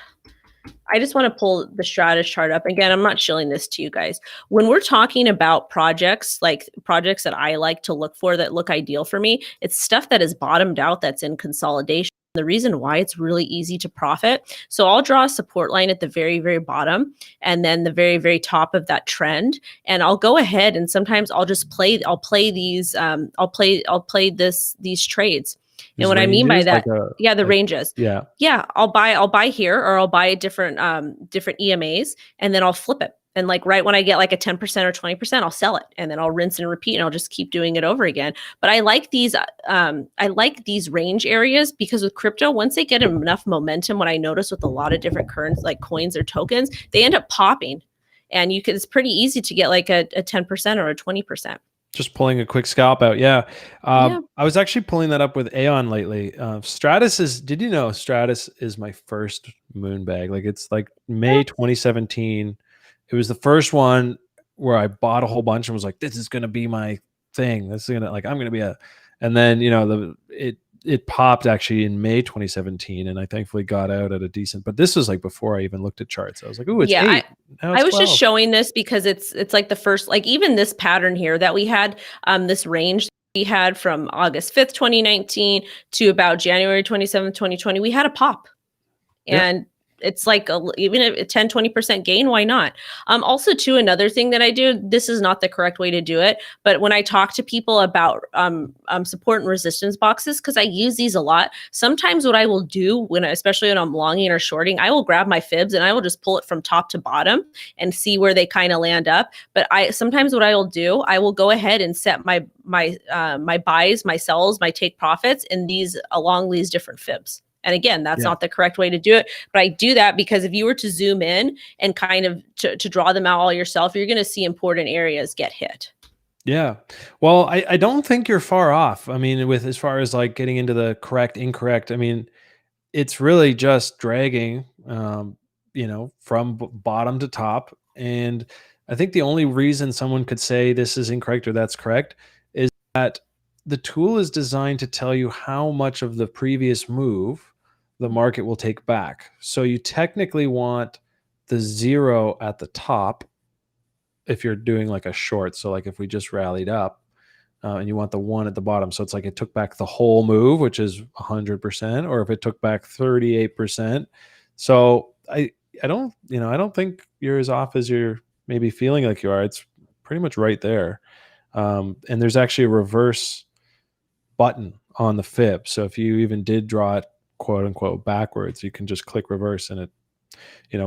I just want to pull the Stratus chart up. Again, I'm not showing this to you guys. When we're talking about projects, like projects that I like to look for that look ideal for me, it's stuff that is bottomed out, that's in consolidation. The reason why it's really easy to profit. So I'll draw a support line at the very, very bottom and then the very, very top of that trend. And I'll go ahead and sometimes I'll play these trades. And what I mean by that, the ranges. Yeah. I'll buy here, or I'll buy different EMAs, and then I'll flip it. And like right when I get like a 10% or 20%, I'll sell it, and then I'll rinse and repeat, and I'll just keep doing it over again. But I like these range areas, because with crypto, once they get enough momentum, what I notice with a lot of different currencies like coins or tokens, they end up popping, and it's pretty easy to get like a 10% or a 20%. Just pulling a quick scalp out. Yeah. I was actually pulling that up with AION lately. Did you know Stratus is my first moon bag? Like, it's like May 2017. It was the first one where I bought a whole bunch and was like, this is going to be my thing. This is going to, like, I'm going to be and then, you know, it popped actually in May 2017, and I thankfully got out at a decent, but this was like before I even looked at charts. I was like, oh, it's 8. I was just showing this because it's like the first, like even this pattern here that we had, this range we had from August 5th, 2019 to about January 27th, 2020, we had a pop. And it's like even a 10, 20% gain. Why not? Also too, another thing that I do, this is not the correct way to do it, but when I talk to people about support and resistance boxes, because I use these a lot, sometimes what I will do especially when I'm longing or shorting, I will grab my fibs and I will just pull it from top to bottom and see where they kind of land up. But sometimes what I will do, I will go ahead and set my buys, my sells, my take profits along these different fibs. And again, that's not the correct way to do it. But I do that because if you were to zoom in and kind of to draw them out all yourself, you're going to see important areas get hit. Yeah. Well, I don't think you're far off. I mean, with as far as like getting into the correct, incorrect, I mean, it's really just dragging, from bottom to top. And I think the only reason someone could say this is incorrect or that's correct is that the tool is designed to tell you how much of the previous move the market will take back. So you technically want the 0 at the top if you're doing like a short. So like if we just rallied up, and you want the 1 at the bottom. So it's like it took back the whole move, which is 100%, or if it took back 38%. So I don't think you're as off as you're maybe feeling like you are. It's pretty much right there. And there's actually a reverse button on the fib. So if you even did draw it quote unquote backwards, you can just click reverse and it,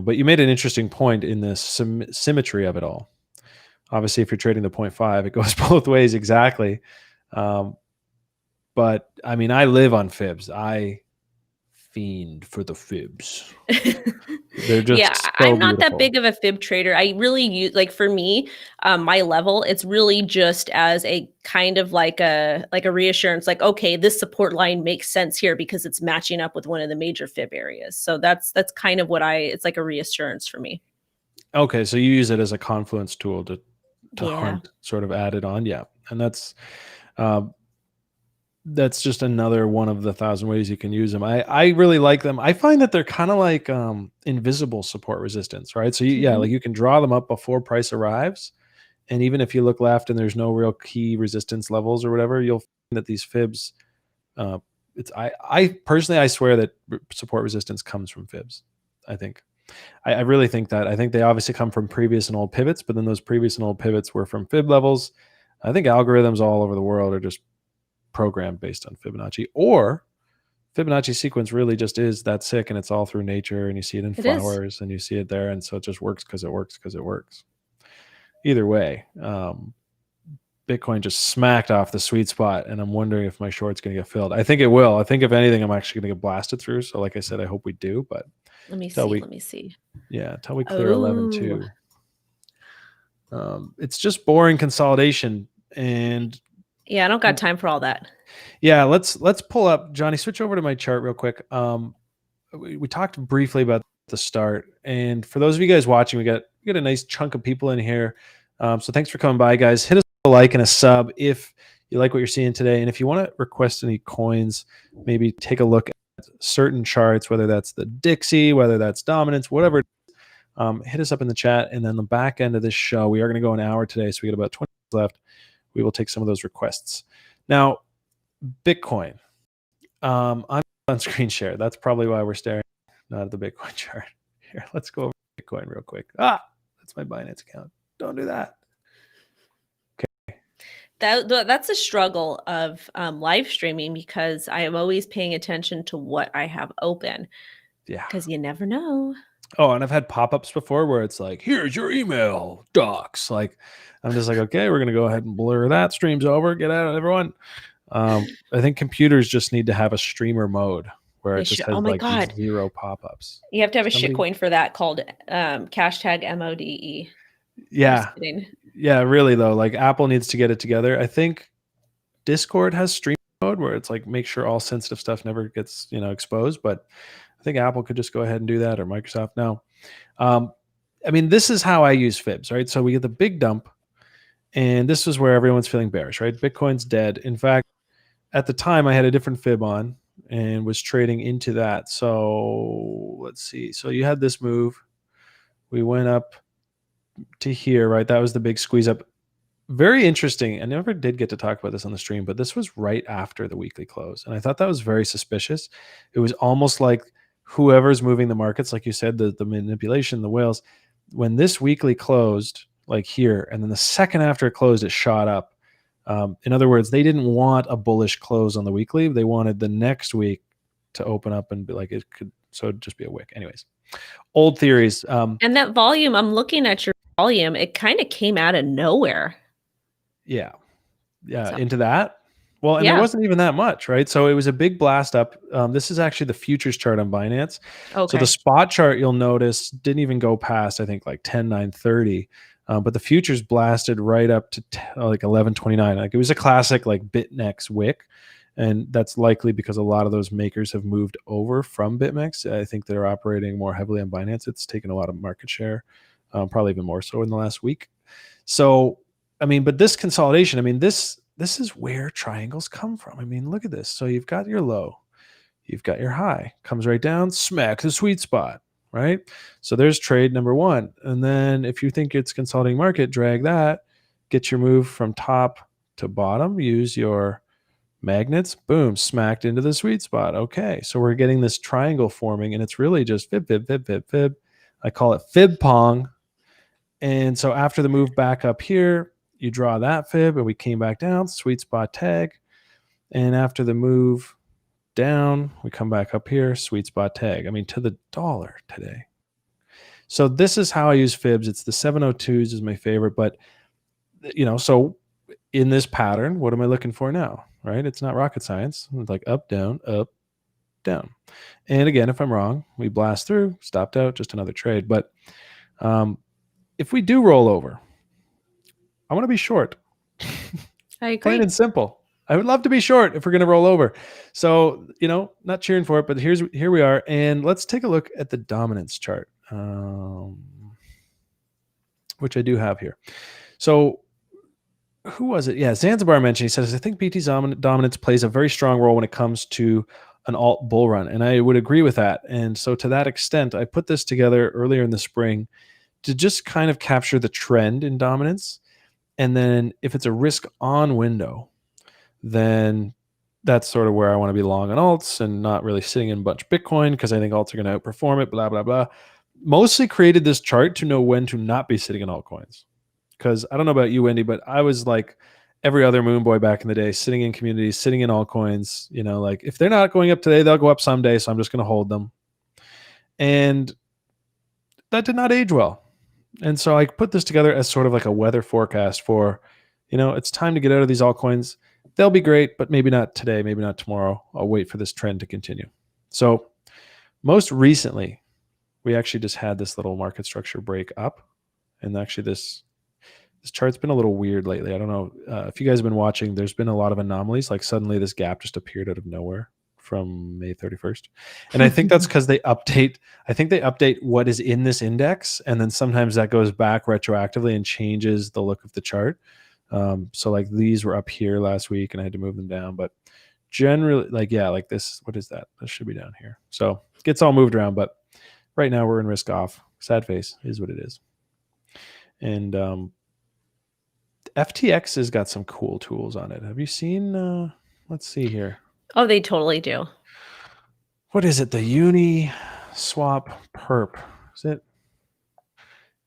but you made an interesting point in the symmetry of it all. Obviously, if you're trading the 0.5, it goes both ways exactly. But I mean, I live on fibs. I fiend for the fibs. They're just so I'm not beautiful. that big of a fib trader. I really use, like, for me, my level, it's really just as a kind of like a reassurance, like, okay, this support line makes sense here because it's matching up with one of the major fib areas. So that's kind of what it's like a reassurance for me. Okay, so you use it as a confluence tool to hunt, sort of added on. Yeah. And that's just another one of the 1,000 ways you can use them. I really like them. I find that they're kind of like invisible support resistance, right? So like you can draw them up before price arrives. And even if you look left and there's no real key resistance levels or whatever, you'll find that these fibs, I personally, I swear that support resistance comes from fibs. I really think that. I think they obviously come from previous and old pivots, but then those previous and old pivots were from fib levels. I think algorithms all over the world are just programmed based on Fibonacci, or Fibonacci sequence really just is that sick and it's all through nature and you see it in flowers and you see it there. And so it just works because it works. Either way, Bitcoin just smacked off the sweet spot and I'm wondering if my short's going to get filled. I think it will. I think if anything, I'm actually going to get blasted through. So like I said, I hope we do, but let me see. Yeah, until we clear 11.2. It's just boring consolidation, and I don't got time for all that. Yeah, let's pull up, Johnny. Switch over to my chart real quick. We talked briefly about the start, and for those of you guys watching, we got a nice chunk of people in here. So thanks for coming by, guys. Hit us with a like and a sub if you like what you're seeing today, and if you want to request any coins, maybe take a look at certain charts, whether that's the Dixie, whether that's dominance, whatever. Hit us up in the chat, and then the back end of this show, we are going to go an hour today, so we got about 20 minutes left. We will take some of those requests. Now, Bitcoin. I'm on screen share. That's probably why we're staring not at the Bitcoin chart. Here, let's go over Bitcoin real quick. That's my Binance account. Don't do that. Okay. That's a struggle of live streaming because I am always paying attention to what I have open. Yeah. Because you never know. Oh, and I've had pop-ups before where it's like, here's your email docs. Like, I'm just like, okay, we're going to go ahead and blur that. Stream's over. Get out, everyone. I think computers just need to have a streamer mode where it just has these 0 pop-ups. You have to have a shitcoin for that called hashtag MODE. Yeah. Yeah, really though. Like Apple needs to get it together. I think Discord has stream mode where it's like make sure all sensitive stuff never gets, exposed. But I think Apple could just go ahead and do that, or Microsoft. Now, I mean, this is how I use fibs, right? So we get the big dump, and this is where everyone's feeling bearish, right? Bitcoin's dead. In fact, at the time, I had a different fib on and was trading into that. So let's see. So you had this move. We went up to here, right? That was the big squeeze up. Very interesting. I never did get to talk about this on the stream, but this was right after the weekly close. And I thought that was very suspicious. It was almost like whoever's moving the markets, like you said, the manipulation, the whales, when this weekly closed, like here, and then the second after it closed, it shot up. In other words, they didn't want a bullish close on the weekly. They wanted the next week to open up and be like, it could, so it'd just be a wick. Anyways, old theories. And that volume, I'm looking at your volume, it kind of came out of nowhere. Yeah. So, into that. Well, and there wasn't even that much, right? So it was a big blast up. This is actually the futures chart on Binance. Okay. So the spot chart, you'll notice, didn't even go past, I think, like 10,930. But the futures blasted right up to like 11.29. Like it was a classic like BitNex wick. And that's likely because a lot of those makers have moved over from BitMEX. I think they're operating more heavily on Binance. It's taken a lot of market share, probably even more so in the last week. So, I mean, but this consolidation, I mean, this is where triangles come from. I mean, look at this. So you've got your low, you've got your high, comes right down, smack the sweet spot, right? So there's trade number one. And then if you think it's consolidating market, drag that, get your move from top to bottom, use your magnets, boom, smacked into the sweet spot. Okay, so we're getting this triangle forming, and it's really just fib, fib, fib, fib, fib. I call it fib pong. And so after the move back up here, you draw that fib, and we came back down, sweet spot tag. And after the move down, we come back up here, sweet spot tag. I mean, to the dollar today. So this is how I use fibs. It's the 702s is my favorite, but so in this pattern, what am I looking for now? Right? It's not rocket science. It's like up, down, up, down. And again, if I'm wrong, we blast through, stopped out, just another trade. But if we do roll over, I want to be short. I agree. Plain and simple. I would love to be short if we're going to roll over. So, not cheering for it, but here we are. And let's take a look at the dominance chart, which I do have here. So who was it? Yeah, Zanzibar mentioned, he says, I think BT's dominance plays a very strong role when it comes to an alt bull run. And I would agree with that. And so to that extent, I put this together earlier in the spring to just kind of capture the trend in dominance. And then if it's a risk on window, then that's sort of where I want to be long on alts and not really sitting in a bunch of Bitcoin because I think alts are going to outperform it, blah, blah, blah. Mostly created this chart to know when to not be sitting in altcoins. Because I don't know about you, Wendy, but I was like every other moon boy back in the day, sitting in communities, sitting in altcoins, like if they're not going up today, they'll go up someday. So I'm just going to hold them. And that did not age well. And so I put this together as sort of like a weather forecast for, it's time to get out of these altcoins. They'll be great, but maybe not today, maybe not tomorrow. I'll wait for this trend to continue. So most recently, we actually just had this little market structure break up. And actually this chart's been a little weird lately. I don't know if you guys have been watching, there's been a lot of anomalies. Like suddenly this gap just appeared out of nowhere from May 31st. And I think that's because they update what is in this index. And then sometimes that goes back retroactively and changes the look of the chart. So like these were up here last week and I had to move them down. But generally like this, what is that? This should be down here. So it gets all moved around. But right now we're in risk off. Sad face is what it is. And FTX has got some cool tools on it. Have you seen, let's see here. Oh, they totally do. What is it? The Uniswap perp. Is it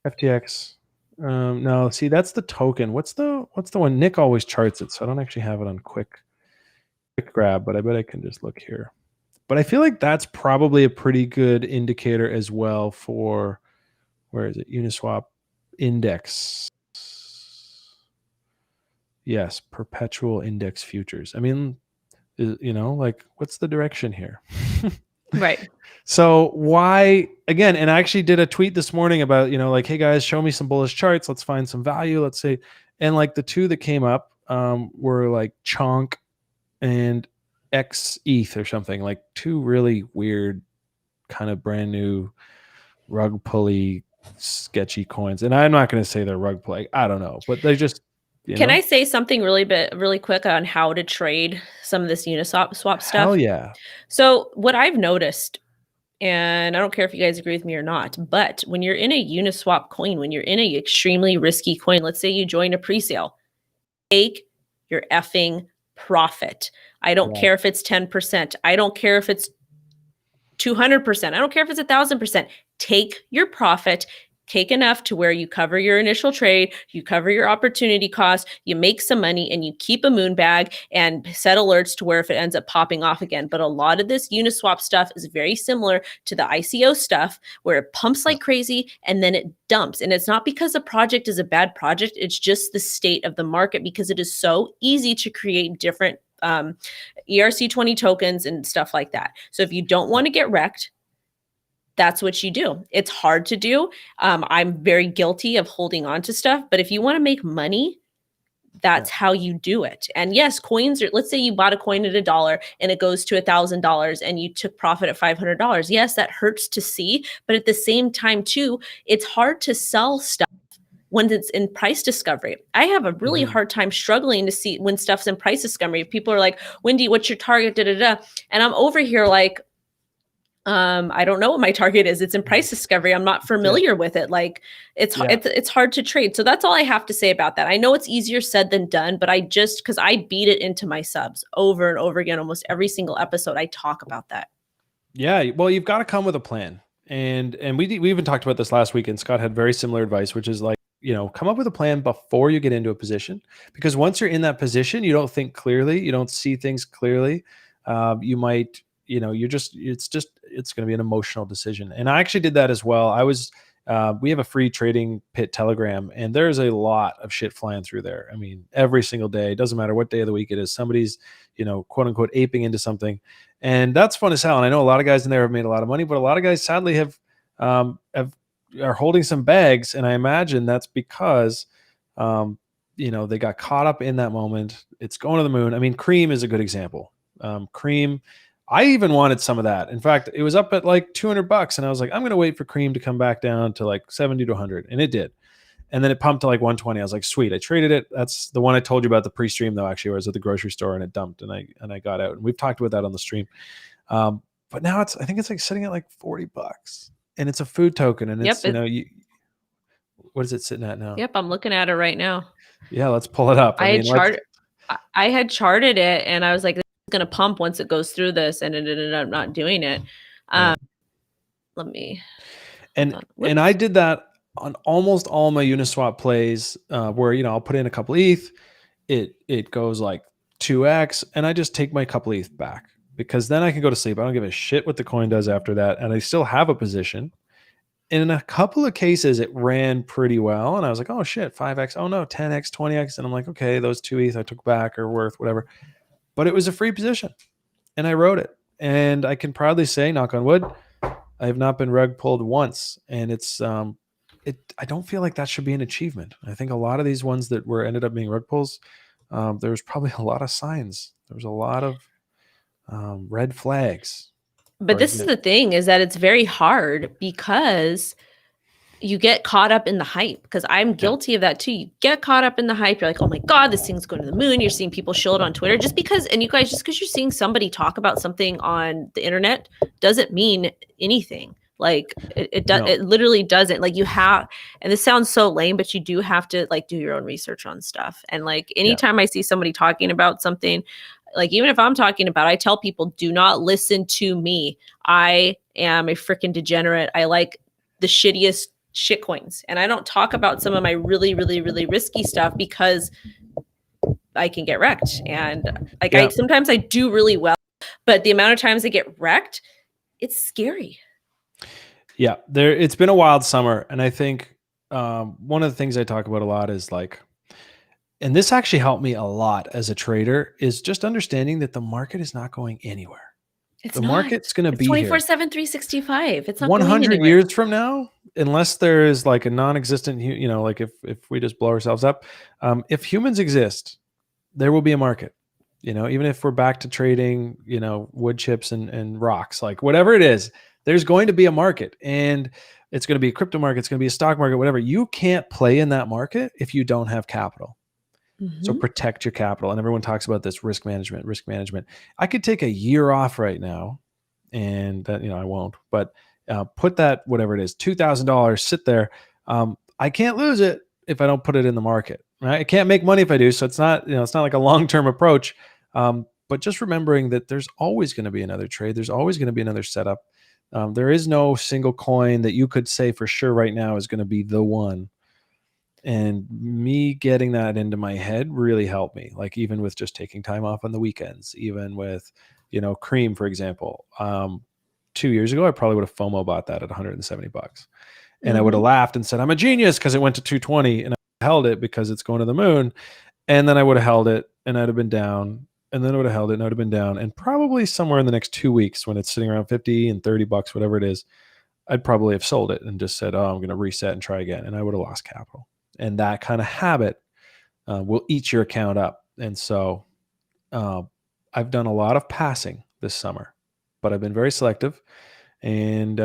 FTX? No, see, that's the token. What's the one? Nick always charts it, so I don't actually have it on quick grab, but I bet I can just look here. But I feel like that's probably a pretty good indicator as well for, where is it? Uniswap index. Yes, perpetual index futures. I mean, like what's the direction here? Right. So why, again, and I actually did a tweet this morning about, like, hey guys, show me some bullish charts. Let's find some value. Let's say, and like the two that came up were like CHONK and XETH or something, like two really weird kind of brand new rug pulley sketchy coins. And I'm not going to say they're rug pulley. I don't know, but they just, Can I say something really quick on how to trade some of this Uniswap stuff? Hell yeah. So what I've noticed, and I don't care if you guys agree with me or not, but when you're in a Uniswap coin, when you're in an extremely risky coin, let's say you join a pre-sale, take your effing profit. I don't care if it's 10%. I don't care if it's 200%. I don't care if it's 1,000%. Take your profit. Take enough to where you cover your initial trade, you cover your opportunity cost, you make some money, and you keep a moon bag and set alerts to where if it ends up popping off again. But a lot of this Uniswap stuff is very similar to the ICO stuff where it pumps like crazy and then it dumps. And it's not because the project is a bad project. It's just the state of the market because it is so easy to create different ERC20 tokens and stuff like that. So if you don't want to get wrecked, that's what you do. It's hard to do. I'm very guilty of holding on to stuff, but if you want to make money, That's how you do it. And yes, coins are, let's say you bought a coin at $1 and it goes to $1,000 and you took profit at $500. Yes, that hurts to see, but at the same time too, it's hard to sell stuff when it's in price discovery. I have a really hard time struggling to see when stuff's in price discovery. People are like, Wendy, what's your target? Da, da, da. And I'm over here like, I don't know what my target is. It's in price discovery. I'm not familiar with it. Like it's hard to trade. So that's all I have to say about that. I know it's easier said than done, but because I beat it into my subs over and over again, almost every single episode, I talk about that. Yeah. Well, you've got to come with a plan. And we even talked about this last week, and Scott had very similar advice, which is like, come up with a plan before you get into a position, because once you're in that position, you don't think clearly, you don't see things clearly. You might, it's going to be an emotional decision. And I actually did that as well. We have a free trading pit Telegram, and there's a lot of shit flying through there. I mean, every single day, it doesn't matter what day of the week it is, somebody's, quote unquote, aping into something. And that's fun as hell. And I know a lot of guys in there have made a lot of money, but a lot of guys sadly are holding some bags. And I imagine that's because, they got caught up in that moment. It's going to the moon. I mean, Cream is a good example. Cream, I even wanted some of that. In fact, it was up at like $200, and I was like, I'm going to wait for Cream to come back down to like 70 to 100, and it did. And then it pumped to like 120. I was like, sweet, I traded it. That's the one I told you about the pre-stream though, actually, where I was at the grocery store and it dumped, and I got out. And we've talked about that on the stream. But now I think it's like sitting at like $40, and it's a food token, and it's, what is it sitting at now? Yep, I'm looking at it right now. Yeah, let's pull it up. I had charted it, and I was like, going to pump once it goes through this, and it ended up not doing it. Let me and I did that on almost all my Uniswap plays, where I'll put in a couple ETH, it goes like 2x, and I just take my couple ETH back, because then I can go to sleep. I don't give a shit what the coin does after that, and I still have a position. And in a couple of cases, it ran pretty well, and I was like, oh shit, 5x, oh no, 10x, 20x, and I'm like, okay, those 2 ETH I took back are worth whatever. But it was a free position, and I wrote it. And I can proudly say, knock on wood, I have not been rug pulled once. And it's, I don't feel like that should be an achievement. I think a lot of these ones that ended up being rug pulls, there was probably a lot of signs. There was a lot of red flags. But this is the thing, is that it's very hard because you get caught up in the hype, because I'm guilty of that too. You get caught up in the hype. You're like, oh my God, this thing's going to the moon. You're seeing people show it on Twitter just because you're seeing somebody talk about something on the internet doesn't mean anything. Like it does. No. It literally doesn't. Like you have, and this sounds so lame, but you do have to like do your own research on stuff. And like anytime I see somebody talking about something, like even if I'm talking about, I tell people, do not listen to me. I am a freaking degenerate. I like the shittiest shit coins, and I don't talk about some of my really, really, really risky stuff because I can get wrecked. And like sometimes I do really well, but the amount of times I get wrecked, it's scary. Yeah, it's been a wild summer, and I think one of the things I talk about a lot is like, and this actually helped me a lot as a trader, is just understanding that the market is not going anywhere. The market's going to be 24/7, 365. It's not 100 years from now, unless there is like a non-existent, like if we just blow ourselves up, if humans exist, there will be a market. Even if we're back to trading, wood chips and rocks, like whatever it is, there's going to be a market, and it's going to be a crypto market. It's going to be a stock market, whatever. You can't play in that market if you don't have capital. So protect your capital. And everyone talks about this risk management. I could take a year off right now, and that, I won't, but put that, whatever it is, $2,000 sit there. I can't lose it if I don't put it in the market, right? I can't make money if I do. So it's not, it's not like a long-term approach. But just remembering that there's always going to be another trade. There's always going to be another setup. There is no single coin that you could say for sure right now is going to be the one. And me getting that into my head really helped me. Like even with just taking time off on the weekends, even with, Cream, for example, 2 years ago, I probably would have FOMO bought that at $170. And I would have laughed and said, I'm a genius, because it went to 220, and I held it because it's going to the moon. And then I would have held it, and I'd have been down, and then I would have held it, and I would have been down. And probably somewhere in the next 2 weeks, when it's sitting around 50 and $30, whatever it is, I'd probably have sold it and just said, oh, I'm going to reset and try again. And I would have lost capital. And that kind of habit will eat your account up. And so I've done a lot of passing this summer, but I've been very selective. And,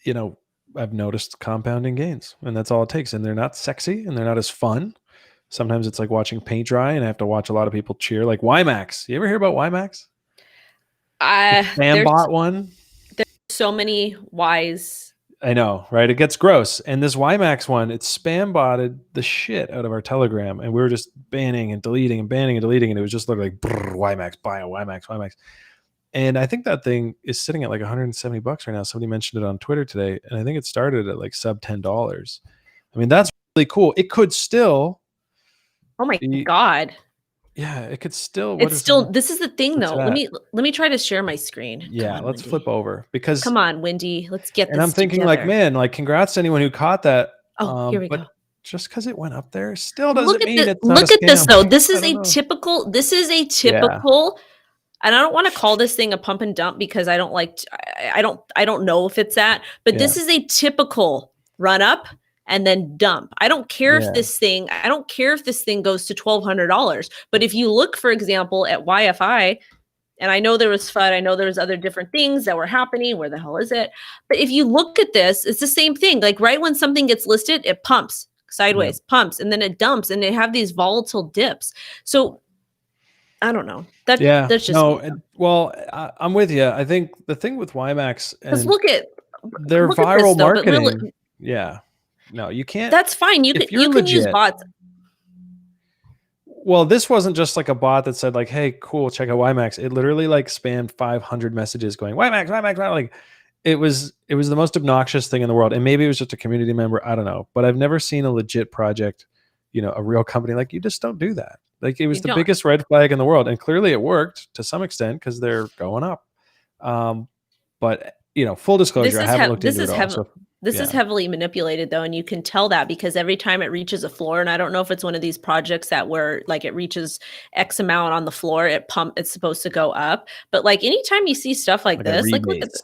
you know, I've noticed compounding gains, and that's all it takes. And they're not sexy and they're not as fun. Sometimes it's like watching paint dry, and I have to watch a lot of people cheer, like WiMAX. You ever hear about WiMAX? Spam bot one? There's so many Ys. I know, right? It gets gross. And this WiMAX one, it spam botted the shit out of our Telegram. And we were just banning and deleting and banning and deleting. And it was just like WiMAX, bio, WiMAX, WiMAX. And I think that thing is sitting at like $170 right now. Somebody mentioned it on Twitter today. And I think it started at like sub $10. I mean, that's really cool. It could still. Oh my God. Yeah, it could still. It's still. This is the thing, though. Let me try to share my screen. Yeah, on, let's Wendy. flip over, because. Come on, Wendy. Let's get this. And I'm thinking, together. like, man, like, congrats to anyone who caught that. Oh, here we go. Just because it went up there still doesn't mean it's not look a at this scam. though. This is a typical. This is a typical. Yeah. And I don't want to call this thing a pump and dump because I don't like. I don't know if it's that. But this is a typical run up and then dump. I don't care if this thing. I don't care if this thing goes to $1,200. But if you look, for example, at YFI. And I know there was FUD. I know there was other different things that were happening. Where the hell is it? But if you look at this, it's the same thing. Like right when something gets listed, it pumps sideways, pumps, and then it dumps, and they have these volatile dips. So I don't know. That's just well, I'm with you. I think the thing with WiMAX, and look at their viral marketing. No, you can't. That's fine. You can use bots. Well, this wasn't just like a bot that said like, "Hey, cool, check out WiMAX." It literally like spammed 500 messages going WiMAX, WiMAX, WiMAX. Like, it was the most obnoxious thing in the world. And maybe it was just a community member. I don't know, but I've never seen a legit project, a real company. Like, you just don't do that. Like, it was the biggest red flag in the world, and clearly it worked to some extent because they're going up. But full disclosure, I haven't looked into it all. This is heavily manipulated though, and you can tell that because every time it reaches a floor, and I don't know if it's one of these projects that where like it reaches X amount on the floor, it's supposed to go up. But like anytime you see stuff like this, like look at this.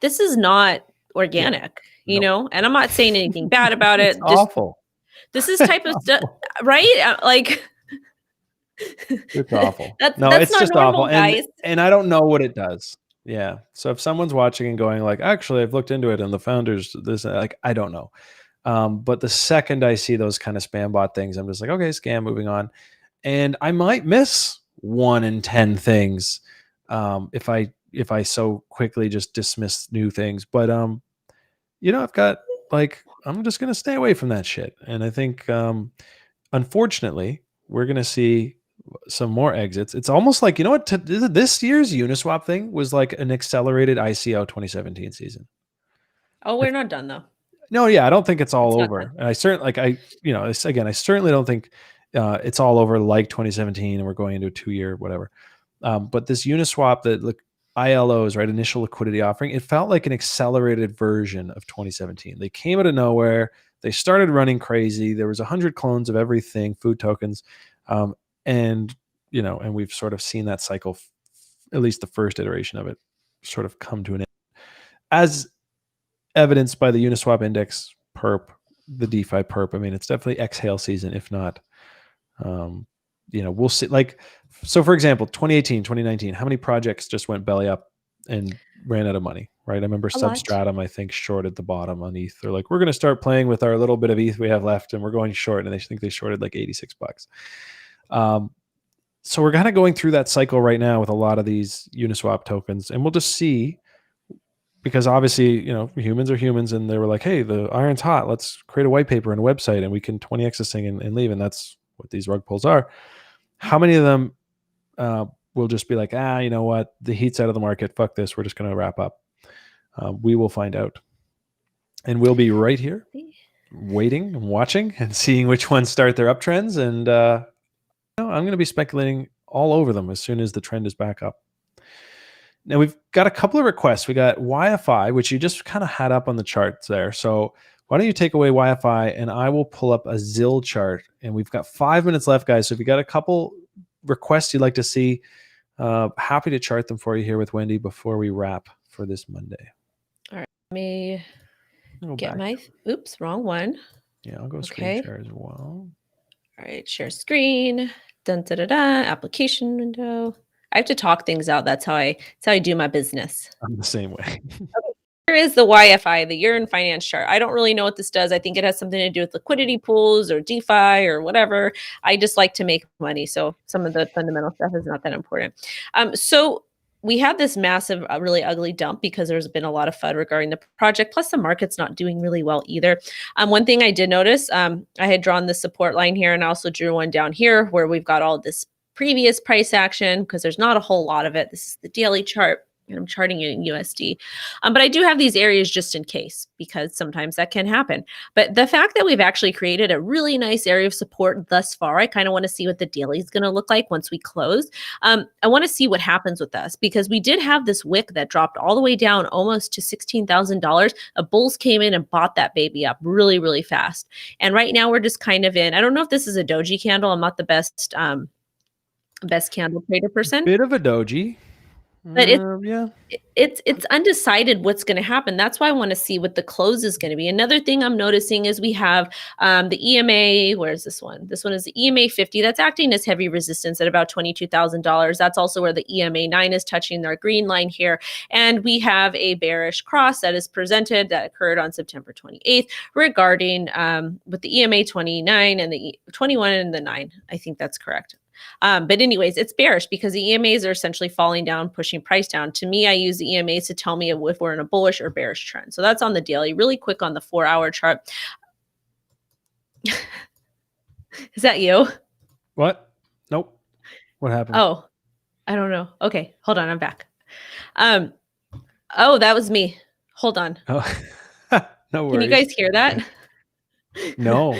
This is not organic, and I'm not saying anything bad about it. It's awful. This is type of stuff, right? Like it's awful. That's just normal, awful, guys. And I don't know what it does. Yeah. So if someone's watching and going like, actually, I've looked into it and the founders, this, like, I don't know. But the second I see those kind of spam bot things, I'm just like, okay, scam, moving on. And I might miss 1 in 10 things if I so quickly just dismiss new things. But, I've got like, I'm just going to stay away from that shit. And I think, unfortunately, we're going to see some more exits. It's almost like, this year's Uniswap thing was like an accelerated ICO 2017 season. Oh, we're not done though. No, yeah, I don't think it's all over. And I certainly I certainly don't think it's all over like 2017 and we're going into a 2-year whatever. But this Uniswap, that ILOs, right, initial liquidity offering, it felt like an accelerated version of 2017. They came out of nowhere. They started running crazy. There was 100 clones of everything, food tokens. And we've sort of seen that cycle, at least the first iteration of it, sort of come to an end, as evidenced by the Uniswap index perp, the DeFi perp. I mean, it's definitely exhale season, if not, we'll see. Like, so for example, 2018, 2019, how many projects just went belly up and ran out of money, right? I remember Substratum, I think, shorted the bottom on ETH. They're like, we're going to start playing with our little bit of ETH we have left, and we're going short. And they think they shorted like $86. So we're kind of going through that cycle right now with a lot of these Uniswap tokens, and we'll just see, because obviously, humans are humans, and they were like, hey, the iron's hot. Let's create a white paper and a website, and we can 20x this thing and leave. And that's what these rug pulls are. How many of them will just be like, you know what? The heat's out of the market. Fuck this. We're just going to wrap up. We will find out. And we'll be right here waiting and watching and seeing which ones start their uptrends. And I'm going to be speculating all over them as soon as the trend is back up. Now, we've got a couple of requests. We got YFI, which you just kind of had up on the charts there. So why don't you take away YFI, and I will pull up a ZIL chart. And we've got 5 minutes left, guys. So if you got a couple requests you'd like to see, happy to chart them for you here with Wendy before we wrap for this Monday. All right. Let me get my... Oops, wrong one. Yeah, I'll go screen share as well. All right, share screen. Dun, da, da, da, application window. I have to talk things out. That's how I do my business. I'm the same way. Here is the YFI, the year in finance chart. I don't really know what this does. I think it has something to do with liquidity pools or DeFi or whatever. I just like to make money. So some of the fundamental stuff is not that important. So we had this massive, really ugly dump because there's been a lot of FUD regarding the project. Plus the market's not doing really well either. One thing I did notice, I had drawn the support line here and I also drew one down here where we've got all this previous price action because there's not a whole lot of it. This is the daily chart. And I'm charting it in USD. But I do have these areas just in case, because sometimes that can happen. But the fact that we've actually created a really nice area of support thus far, I kind of want to see what the daily is going to look like once we close. I want to see what happens with us because we did have this wick that dropped all the way down almost to $16,000. A bulls came in and bought that baby up really, really fast. And right now we're just kind of in, I don't know if this is a doji candle. I'm not the best candle trader person. Bit of a doji. But yeah, it's undecided what's going to happen. That's why I want to see what the close is going to be. Another thing I'm noticing is we have the EMA. Where's this one? This one is the EMA 50. That's acting as heavy resistance at about $22,000. That's also where the EMA 9 is touching their green line here. And we have a bearish cross that is presented that occurred on September 28th regarding with the EMA 29 and the 21 and the 9. I think that's correct. But anyways, it's bearish because the EMAs are essentially falling down, pushing price down. To me, I use the EMAs to tell me if we're in a bullish or bearish trend. So that's on the daily. Really quick on the 4-hour chart. Is that you? What? Nope. What happened? Oh, I don't know. Okay, hold on. I'm back. Oh, that was me. Hold on. Oh. No worries. Can you guys hear that? No.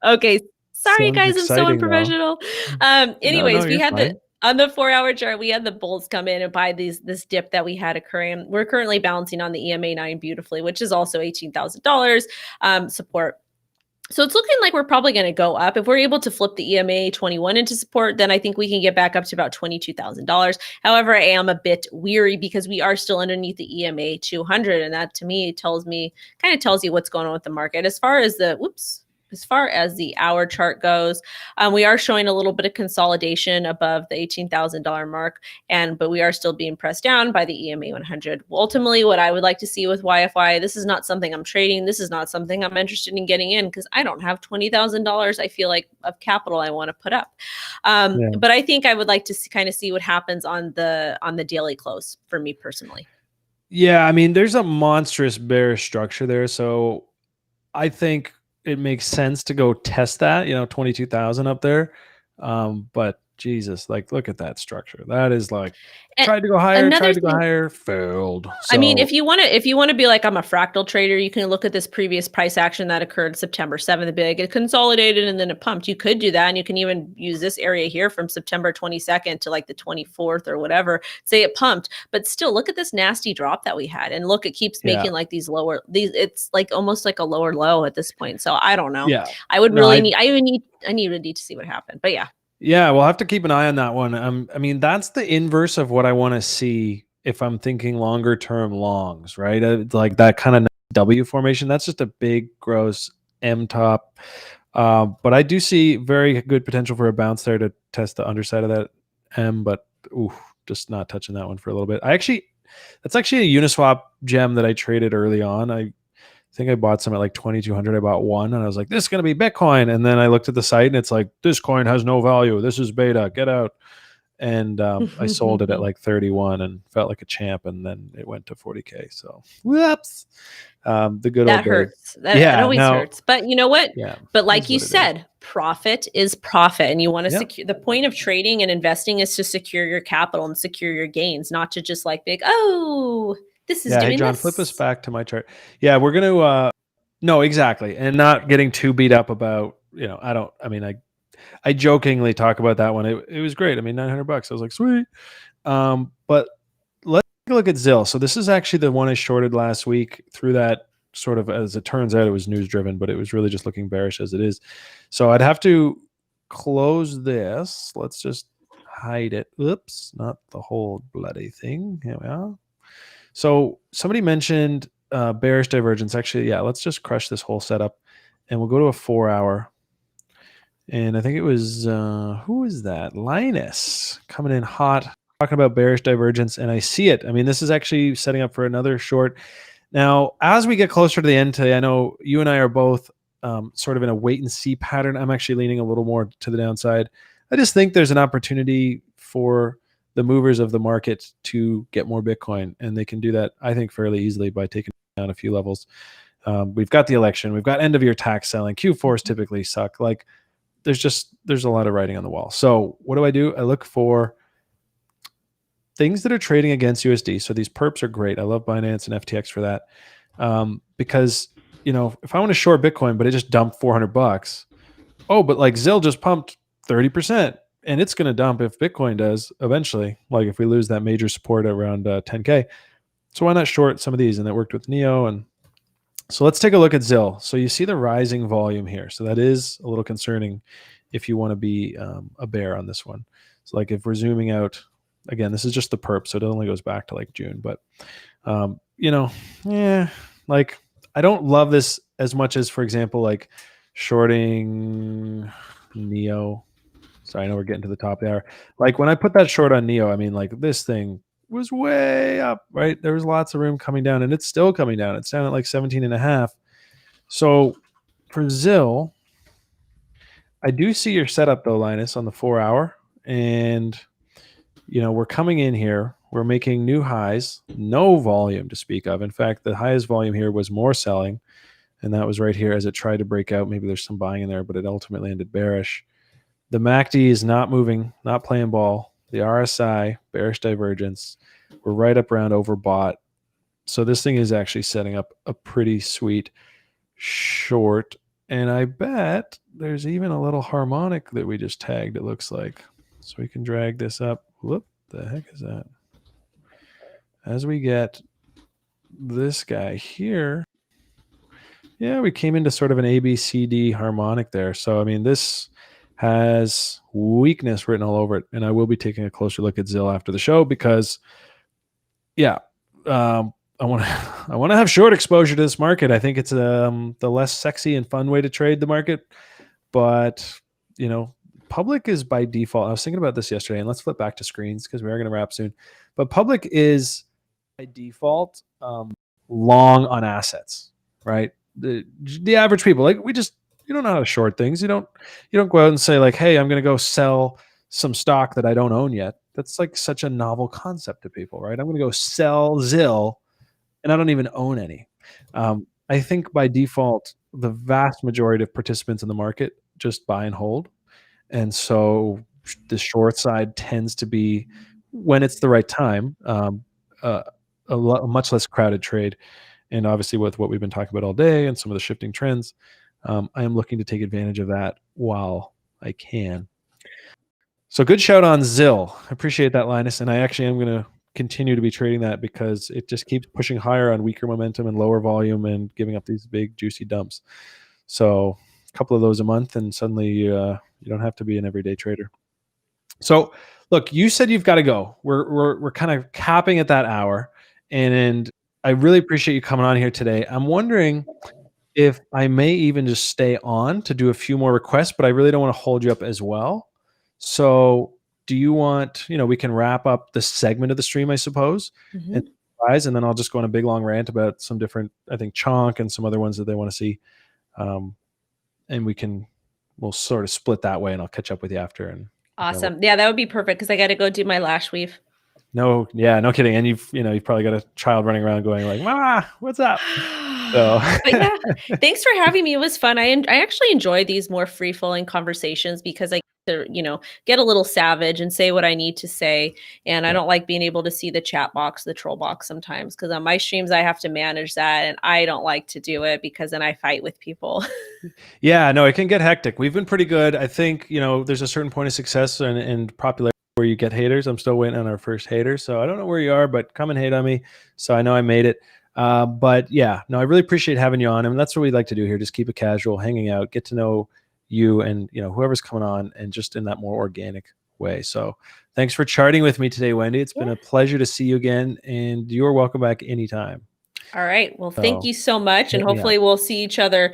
Okay. Sorry, Sounds guys, I'm so exciting, unprofessional. Anyways, no, we you're had fine. on the 4-hour chart, we had the bulls come in and buy this dip that we had occurring. We're currently balancing on the EMA 9 beautifully, which is also $18,000 support. So it's looking like we're probably going to go up. If we're able to flip the EMA 21 into support, then I think we can get back up to about $22,000. However, I am a bit weary because we are still underneath the EMA 200. And that to me kind of tells you what's going on with the market. As far as the hour chart goes, we are showing a little bit of consolidation above the $18,000 mark, but we are still being pressed down by the EMA 100. Ultimately, what I would like to see with YFI, this is not something I'm trading. This is not something I'm interested in getting in because I don't have $20,000. I feel like of capital I want to put up. But I think I would like to kind of see what happens on the daily close for me personally. Yeah, I mean, there's a monstrous bearish structure there, so I think it makes sense to go test that, 22,000 up there. But Jesus, like, look at that structure. That is like, tried to go higher, failed. So, I mean, if you want to be like, I'm a fractal trader, you can look at this previous price action that occurred September 7th, the big, it consolidated and then it pumped. You could do that. And you can even use this area here from September 22nd to like the 24th or whatever, say it pumped, but still look at this nasty drop that we had. And look, it keeps making like it's like almost like a lower low at this point. So I don't know. Yeah, I would need to see what happened, but yeah. Yeah, we'll have to keep an eye on that one. I mean, that's the inverse of what I want to see if I'm thinking longer term longs, right? Like that kind of W formation. That's just a big, gross M top. But I do see very good potential for a bounce there to test the underside of that M, but just not touching that one for a little bit. That's actually a Uniswap gem that I traded early on. I think I bought some at like 2,200. I bought one and I was like, this is going to be Bitcoin. And then I looked at the site and it's like, this coin has no value. This is beta. Get out. And I sold it at like 31 and felt like a champ. And then it went to 40K. So whoops. The good old hurts. That always hurts. But you know what? Yeah. But like you said, profit is profit. And you want to secure the point of trading and investing is to secure your capital and secure your gains, not to just like this is doing hey, John, this. flip us back to my chart. Yeah, we're going to, no, exactly. And not getting too beat up about, I jokingly talk about that one. It was great. I mean, $900. I was like, sweet. But let's take a look at Zill. So this is actually the one I shorted last week through that sort of, as it turns out, it was news driven, but it was really just looking bearish as it is. So I'd have to close this. Let's just hide it. Oops, not the whole bloody thing. Here we are. So somebody mentioned bearish divergence. Actually, yeah, let's just crush this whole setup and we'll go to a 4-hour. And I think it was, who is that? Linus coming in hot, talking about bearish divergence. And I see it. I mean, this is actually setting up for another short. Now, as we get closer to the end today, I know you and I are both sort of in a wait and see pattern. I'm actually leaning a little more to the downside. I just think there's an opportunity for the movers of the market to get more Bitcoin. And they can do that, I think, fairly easily by taking down a few levels. We've got the election. We've got end of year tax selling. Q4s typically suck. Like, there's a lot of writing on the wall. So what do? I look for things that are trading against USD. So these perps are great. I love Binance and FTX for that. Because, if I want to short Bitcoin, but it just dumped $400, but like ZIL just pumped 30%, and it's going to dump if Bitcoin does eventually, like if we lose that major support around 10K. So why not short some of these? And that worked with NEO. And so let's take a look at ZIL. So you see the rising volume here. So that is a little concerning if you want to be a bear on this one. So like if we're zooming out, again, this is just the perp, so it only goes back to like June. But, like I don't love this as much as, for example, like shorting NEO. Sorry, I know we're getting to the top of the hour. Like when I put that short on NEO, I mean, like this thing was way up, right? There was lots of room coming down, and it's still coming down. It's down at like 17.5. So for ZIL, I do see your setup though, Linus, on the 4-hour. And, we're coming in here. We're making new highs, no volume to speak of. In fact, the highest volume here was more selling. And that was right here as it tried to break out. Maybe there's some buying in there, but it ultimately ended bearish. The MACD is not moving, not playing ball. The RSI, bearish divergence. We're right up around overbought. So this thing is actually setting up a pretty sweet short. And I bet there's even a little harmonic that we just tagged, it looks like. So we can drag this up. Whoop, the heck is that? As we get this guy here, yeah, we came into sort of an ABCD harmonic there. So, I mean, this has weakness written all over it. And I will be taking a closer look at ZIL after the show because, I want to have short exposure to this market. I think it's the less sexy and fun way to trade the market. But, public is by default. I was thinking about this yesterday, and let's flip back to screens because we are going to wrap soon. But public is by default long on assets, right? The average people, like you don't know how to short things. You don't go out and say like, hey, I'm going to go sell some stock that I don't own yet. That's like such a novel concept to people, right? I'm going to go sell ZIL and I don't even own any. I think by default, the vast majority of participants in the market just buy and hold. And so the short side tends to be, when it's the right time, a much less crowded trade. And obviously with what we've been talking about all day and some of the shifting trends, I am looking to take advantage of that while I can. So good shout on ZIL. I appreciate that, Linus. And I actually am going to continue to be trading that because it just keeps pushing higher on weaker momentum and lower volume and giving up these big juicy dumps. So a couple of those a month and suddenly you don't have to be an everyday trader. So look, you said you've got to go. We're kind of capping at that hour. And I really appreciate you coming on here today. I'm wondering if I may even just stay on to do a few more requests, but I really don't want to hold you up as well. So do you want, we can wrap up this segment of the stream, I suppose, and then I'll just go on a big long rant about some different, I think, CHONK and some other ones that they want to see. And we'll sort of split that way and I'll catch up with you after. And awesome. Yeah, that would be perfect because I got to go do my lash weave. No kidding. And you've probably got a child running around going like, Mama, what's up? So. But yeah, thanks for having me. It was fun. I actually enjoy these more free flowing conversations because I get to, get a little savage and say what I need to say. And I don't like being able to see the chat box, the troll box sometimes, because on my streams, I have to manage that. And I don't like to do it because then I fight with people. Yeah, no, it can get hectic. We've been pretty good. I think, there's a certain point of success and popularity where you get haters. I'm still waiting on our first hater. So I don't know where you are, but come and hate on me. So I know I made it. But yeah, no, I really appreciate having you on. And that's what we like to do here. Just keep it casual, hanging out, get to know you and, whoever's coming on and just in that more organic way. So thanks for charting with me today, Wendy. It's been a pleasure to see you again and you're welcome back anytime. All right. Well, thank So, you so much. And hit me up. hopefully we'll see each other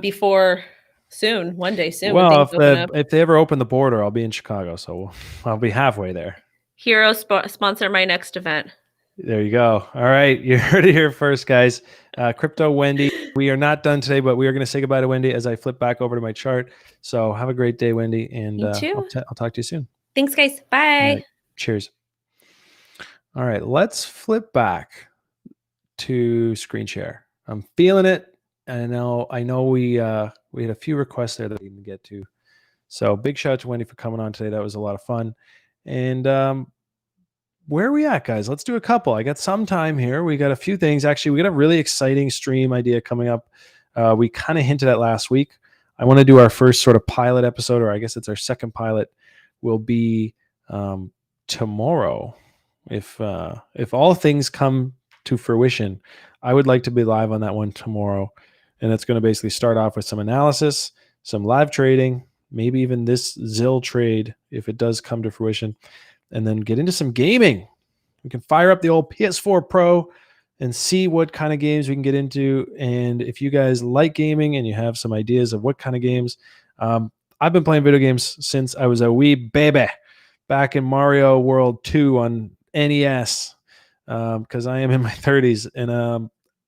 before soon, one day soon when Well, things open up. if they ever open the border, I'll be in Chicago, so I'll be halfway there. Hxro sponsor my next event. There you go. All right, you heard it here first, guys. Crypto Wendy. We are not done today, but we are going to say goodbye to Wendy as I flip back over to my chart. So have a great day, Wendy, and You too. I'll talk to you soon. Thanks, guys. Bye. All right, cheers. All right, let's flip back to screen share. I'm feeling it. I know we had a few requests there that we didn't get to. So big shout out to Wendy for coming on today. That was a lot of fun. And where are we at, guys? Let's do a couple. I got some time here. We got a few things. Actually, we got a really exciting stream idea coming up. We kind of hinted at last week. I want to do our first sort of pilot episode, or I guess it's our second pilot, will be tomorrow. If all things come to fruition, I would like to be live on that one tomorrow. And it's going to basically start off with some analysis, some live trading, maybe even this ZIL trade, if it does come to fruition, and then get into some gaming. We can fire up the old PS4 Pro and see what kind of games we can get into. And if you guys like gaming and you have some ideas of what kind of games, I've been playing video games since I was a wee baby back in Mario World 2 on NES, because I am in my 30s.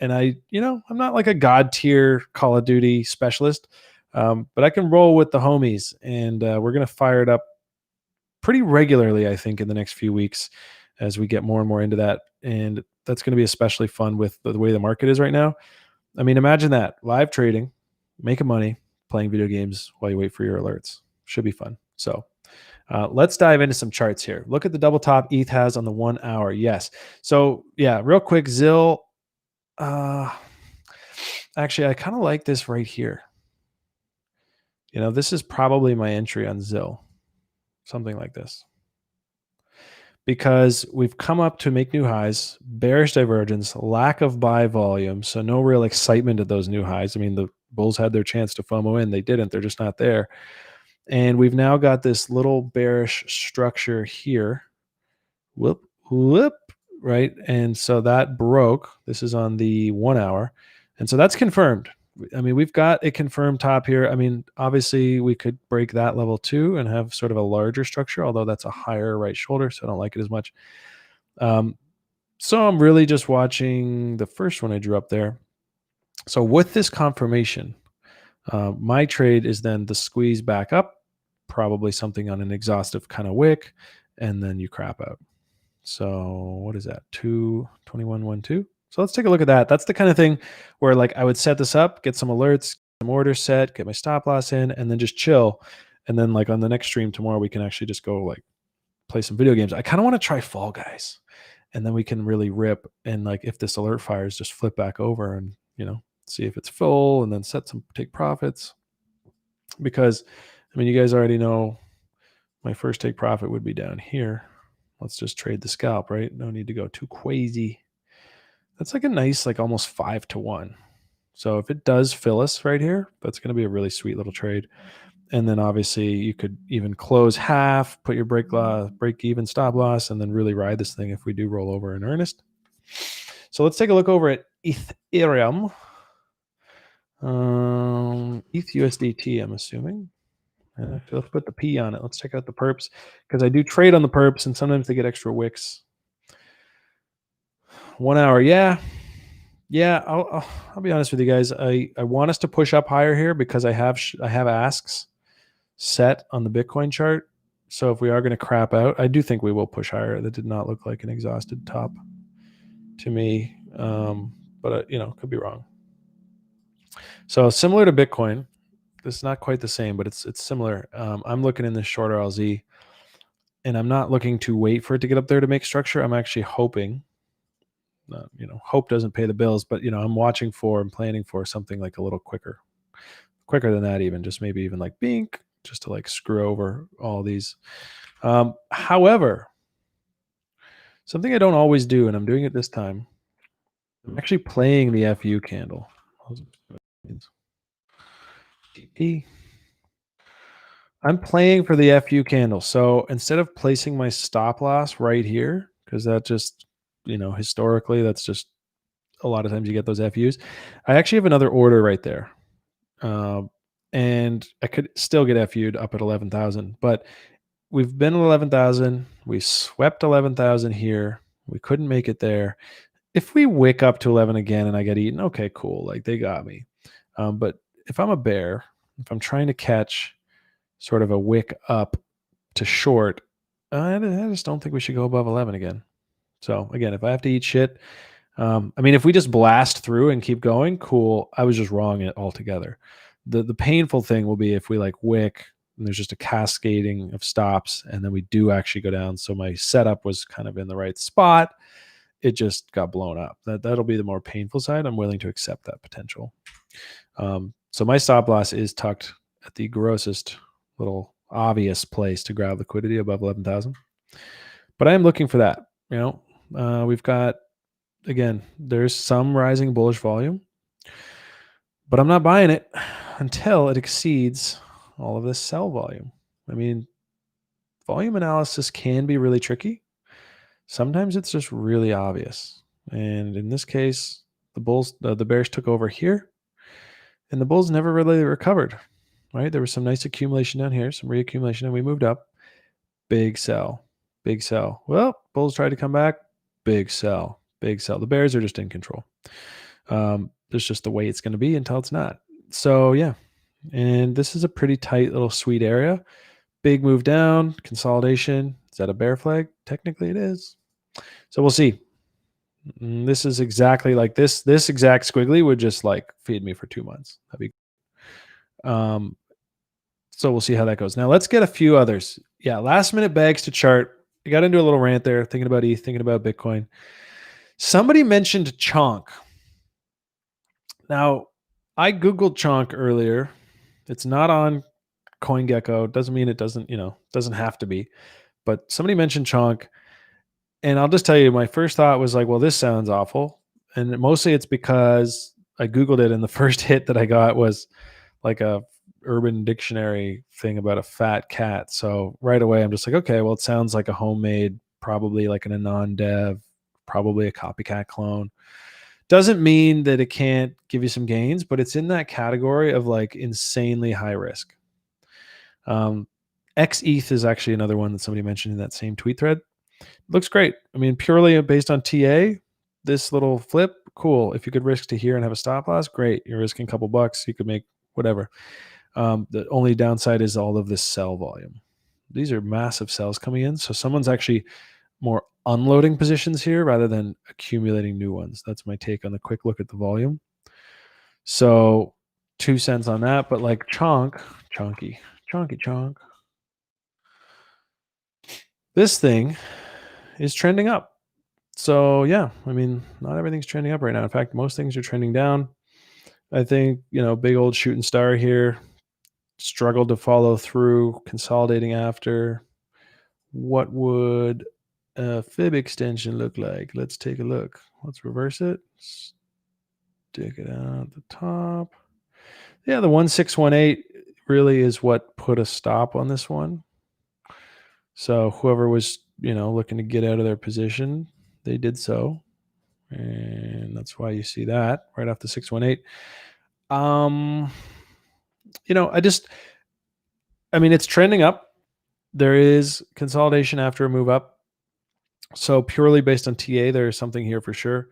And I, I'm not like a god tier Call of Duty specialist, but I can roll with the homies, and we're going to fire it up pretty regularly, I think, in the next few weeks as we get more and more into that. And that's going to be especially fun with the way the market is right now. I mean, imagine that, live trading, making money, playing video games while you wait for your alerts. Should be fun. So let's dive into some charts here. Look at the double top ETH has on the 1 hour. Yes. So yeah, real quick, ZIL. Actually, I kind of like this right here. This is probably my entry on ZIL. Something like this. Because we've come up to make new highs, bearish divergence, lack of buy volume, so no real excitement at those new highs. I mean, the bulls had their chance to FOMO in. They didn't. They're just not there. And we've now got this little bearish structure here. Whoop, whoop, right? And so that broke. This is on the 1 hour. And so that's confirmed. I mean, we've got a confirmed top here. I mean, obviously we could break that level too and have sort of a larger structure, although that's a higher right shoulder, so I don't like it as much. So I'm really just watching the first one I drew up there. So with this confirmation, my trade is then the squeeze back up, probably something on an exhaustive kind of wick, and then you crap out. So what is that? 221.12. So let's take a look at that. That's the kind of thing where like I would set this up, get some alerts, some orders set, get my stop loss in, and then just chill. And then like on the next stream tomorrow, we can actually just go like play some video games. I kind of want to try Fall Guys, and then we can really rip. And like if this alert fires, just flip back over and see if it's full, and then take profits. Because I mean, you guys already know my first take profit would be down here. Let's just trade the scalp, right? No need to go too crazy. That's like a nice, like almost 5-1. So if it does fill us right here, that's going to be a really sweet little trade. And then obviously you could even close half, put your break even stop loss, and then really ride this thing if we do roll over in earnest. So let's take a look over at Ethereum. ETH USDT, I'm assuming. Let's put the P on it. Let's check out the perps, because I do trade on the perps and sometimes they get extra wicks. 1 hour. Yeah. I'll be honest with you guys. I want us to push up higher here because I have asks set on the Bitcoin chart. So if we are going to crap out, I do think we will push higher. That did not look like an exhausted top to me. But could be wrong. So similar to Bitcoin, this is not quite the same, but it's similar. I'm looking in the shorter LZ, and I'm not looking to wait for it to get up there to make structure. I'm actually hoping. Hope doesn't pay the bills, but I'm watching for and planning for something like a little quicker than that, even just maybe even like Bink, just to like screw over all these. However, something I don't always do, and I'm doing it this time, I'm actually playing the FU candle. I'm playing for the FU candle. So instead of placing my stop loss right here, because that just, historically, that's just a lot of times you get those FUs. I actually have another order right there. And I could still get FU'd up at 11,000, but we've been at 11,000. We swept 11,000 here. We couldn't make it there. If we wick up to 11 again and I get eaten, okay, cool. Like they got me. But if I'm a bear, if I'm trying to catch sort of a wick up to short, I just don't think we should go above 11 again. So again, if I have to eat shit, I mean, if we just blast through and keep going, cool. I was just wrong altogether. The painful thing will be if we like wick and there's just a cascading of stops and then we do actually go down. So my setup was kind of in the right spot. It just got blown up. That'll be the more painful side. I'm willing to accept that potential. So my stop loss is tucked at the grossest little obvious place to grab liquidity above 11,000. But I am looking for that. We've got, again, there's some rising bullish volume, but I'm not buying it until it exceeds all of this sell volume. I mean, volume analysis can be really tricky. Sometimes it's just really obvious. And in this case, the bears took over here and the bulls never really recovered, right? There was some nice accumulation down here, some reaccumulation, and we moved up. Big sell, big sell. Well, bulls tried to come back. Big sell, big sell. The bears are just in control. There's just the way it's going to be until it's not. So yeah, and this is a pretty tight little sweet area. Big move down, consolidation. Is that a bear flag? Technically it is. So we'll see. This is exactly like this exact squiggly would just like feed me for 2 months. That'd be so we'll see how that goes. Now let's get a few others. Yeah, last minute bags to chart. I got into a little rant there, thinking about ETH, thinking about Bitcoin. Somebody mentioned CHONK. Now, I Googled CHONK earlier. It's not on CoinGecko. Doesn't mean it doesn't have to be. But somebody mentioned CHONK. And I'll just tell you, my first thought was like, well, this sounds awful. And mostly it's because I Googled it and the first hit that I got was like a Urban Dictionary thing about a fat cat. So right away, I'm just like, okay, well, it sounds like a homemade, probably like an Anon dev, probably a copycat clone. Doesn't mean that it can't give you some gains, but it's in that category of like insanely high risk. XETH is actually another one that somebody mentioned in that same tweet thread. Looks great. I mean, purely based on TA, this little flip, cool. If you could risk to here and have a stop loss, great. You're risking a couple bucks. You could make whatever. The only downside is all of this sell volume. These are massive sells coming in. So someone's actually more unloading positions here rather than accumulating new ones. That's my take on the quick look at the volume. So 2 cents on that, but like chonky. This thing is trending up. So yeah, I mean, not everything's trending up right now. In fact, most things are trending down. I think, big old shooting star here, struggled to follow through, consolidating after. What would a fib extension look like? Let's take a look. Let's reverse it. Stick it out at the top. Yeah, the 1618 really is what put a stop on this one. So whoever was, looking to get out of their position, they did so. And that's why you see that right off the 618. It's trending up. There is consolidation after a move up. So purely based on TA, there is something here for sure.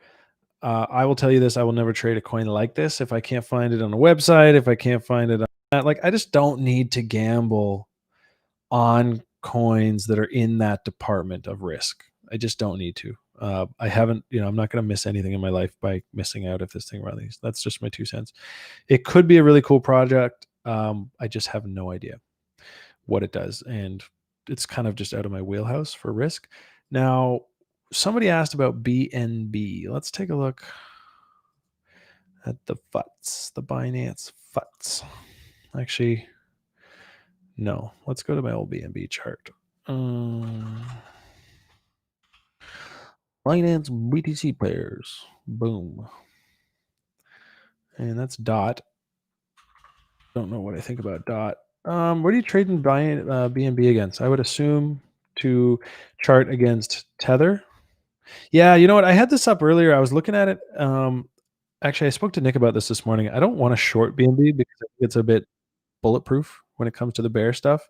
I will tell you this, I will never trade a coin like this. If I can't find it on a website, if I can't find it on that, like I just don't need to gamble on coins that are in that department of risk. I just don't need to. I haven't, I'm not going to miss anything in my life by missing out if this thing rallies. That's just my 2 cents. It could be a really cool project. I just have no idea what it does. And it's kind of just out of my wheelhouse for risk. Now, somebody asked about BNB. Let's take a look at the FUTs, the Binance FUTs. Actually, no. Let's go to my old BNB chart. Binance BTC pairs. Boom. And that's DOT. Don't know what I think about DOT. What are you trading BNB against? I would assume to chart against Tether. Yeah, you know what? I had this up earlier. I was looking at it. Actually, I spoke to Nick about this morning. I don't want to short BNB because I think it's a bit bulletproof when it comes to the bear stuff.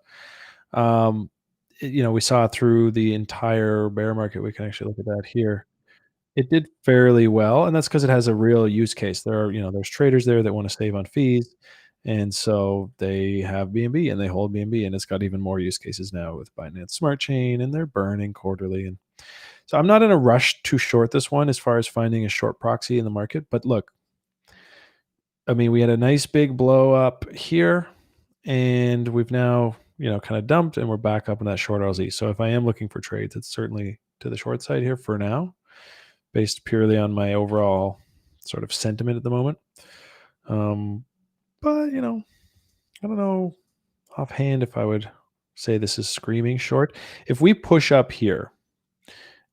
You know, we saw through the entire bear market. We can actually look at that here. It did fairly well, and that's because it has a real use case. There are, there's traders there that want to save on fees, and so they have BNB and they hold BNB, and it's got even more use cases now with Binance Smart Chain, and they're burning quarterly. And so I'm not in a rush to short this one as far as finding a short proxy in the market. But look, I mean, we had a nice big blow up here, and we've now, kind of dumped, and we're back up in that short LZ. So if I am looking for trades, it's certainly to the short side here for now, based purely on my overall sort of sentiment at the moment. But, I don't know offhand if I would say this is screaming short. If we push up here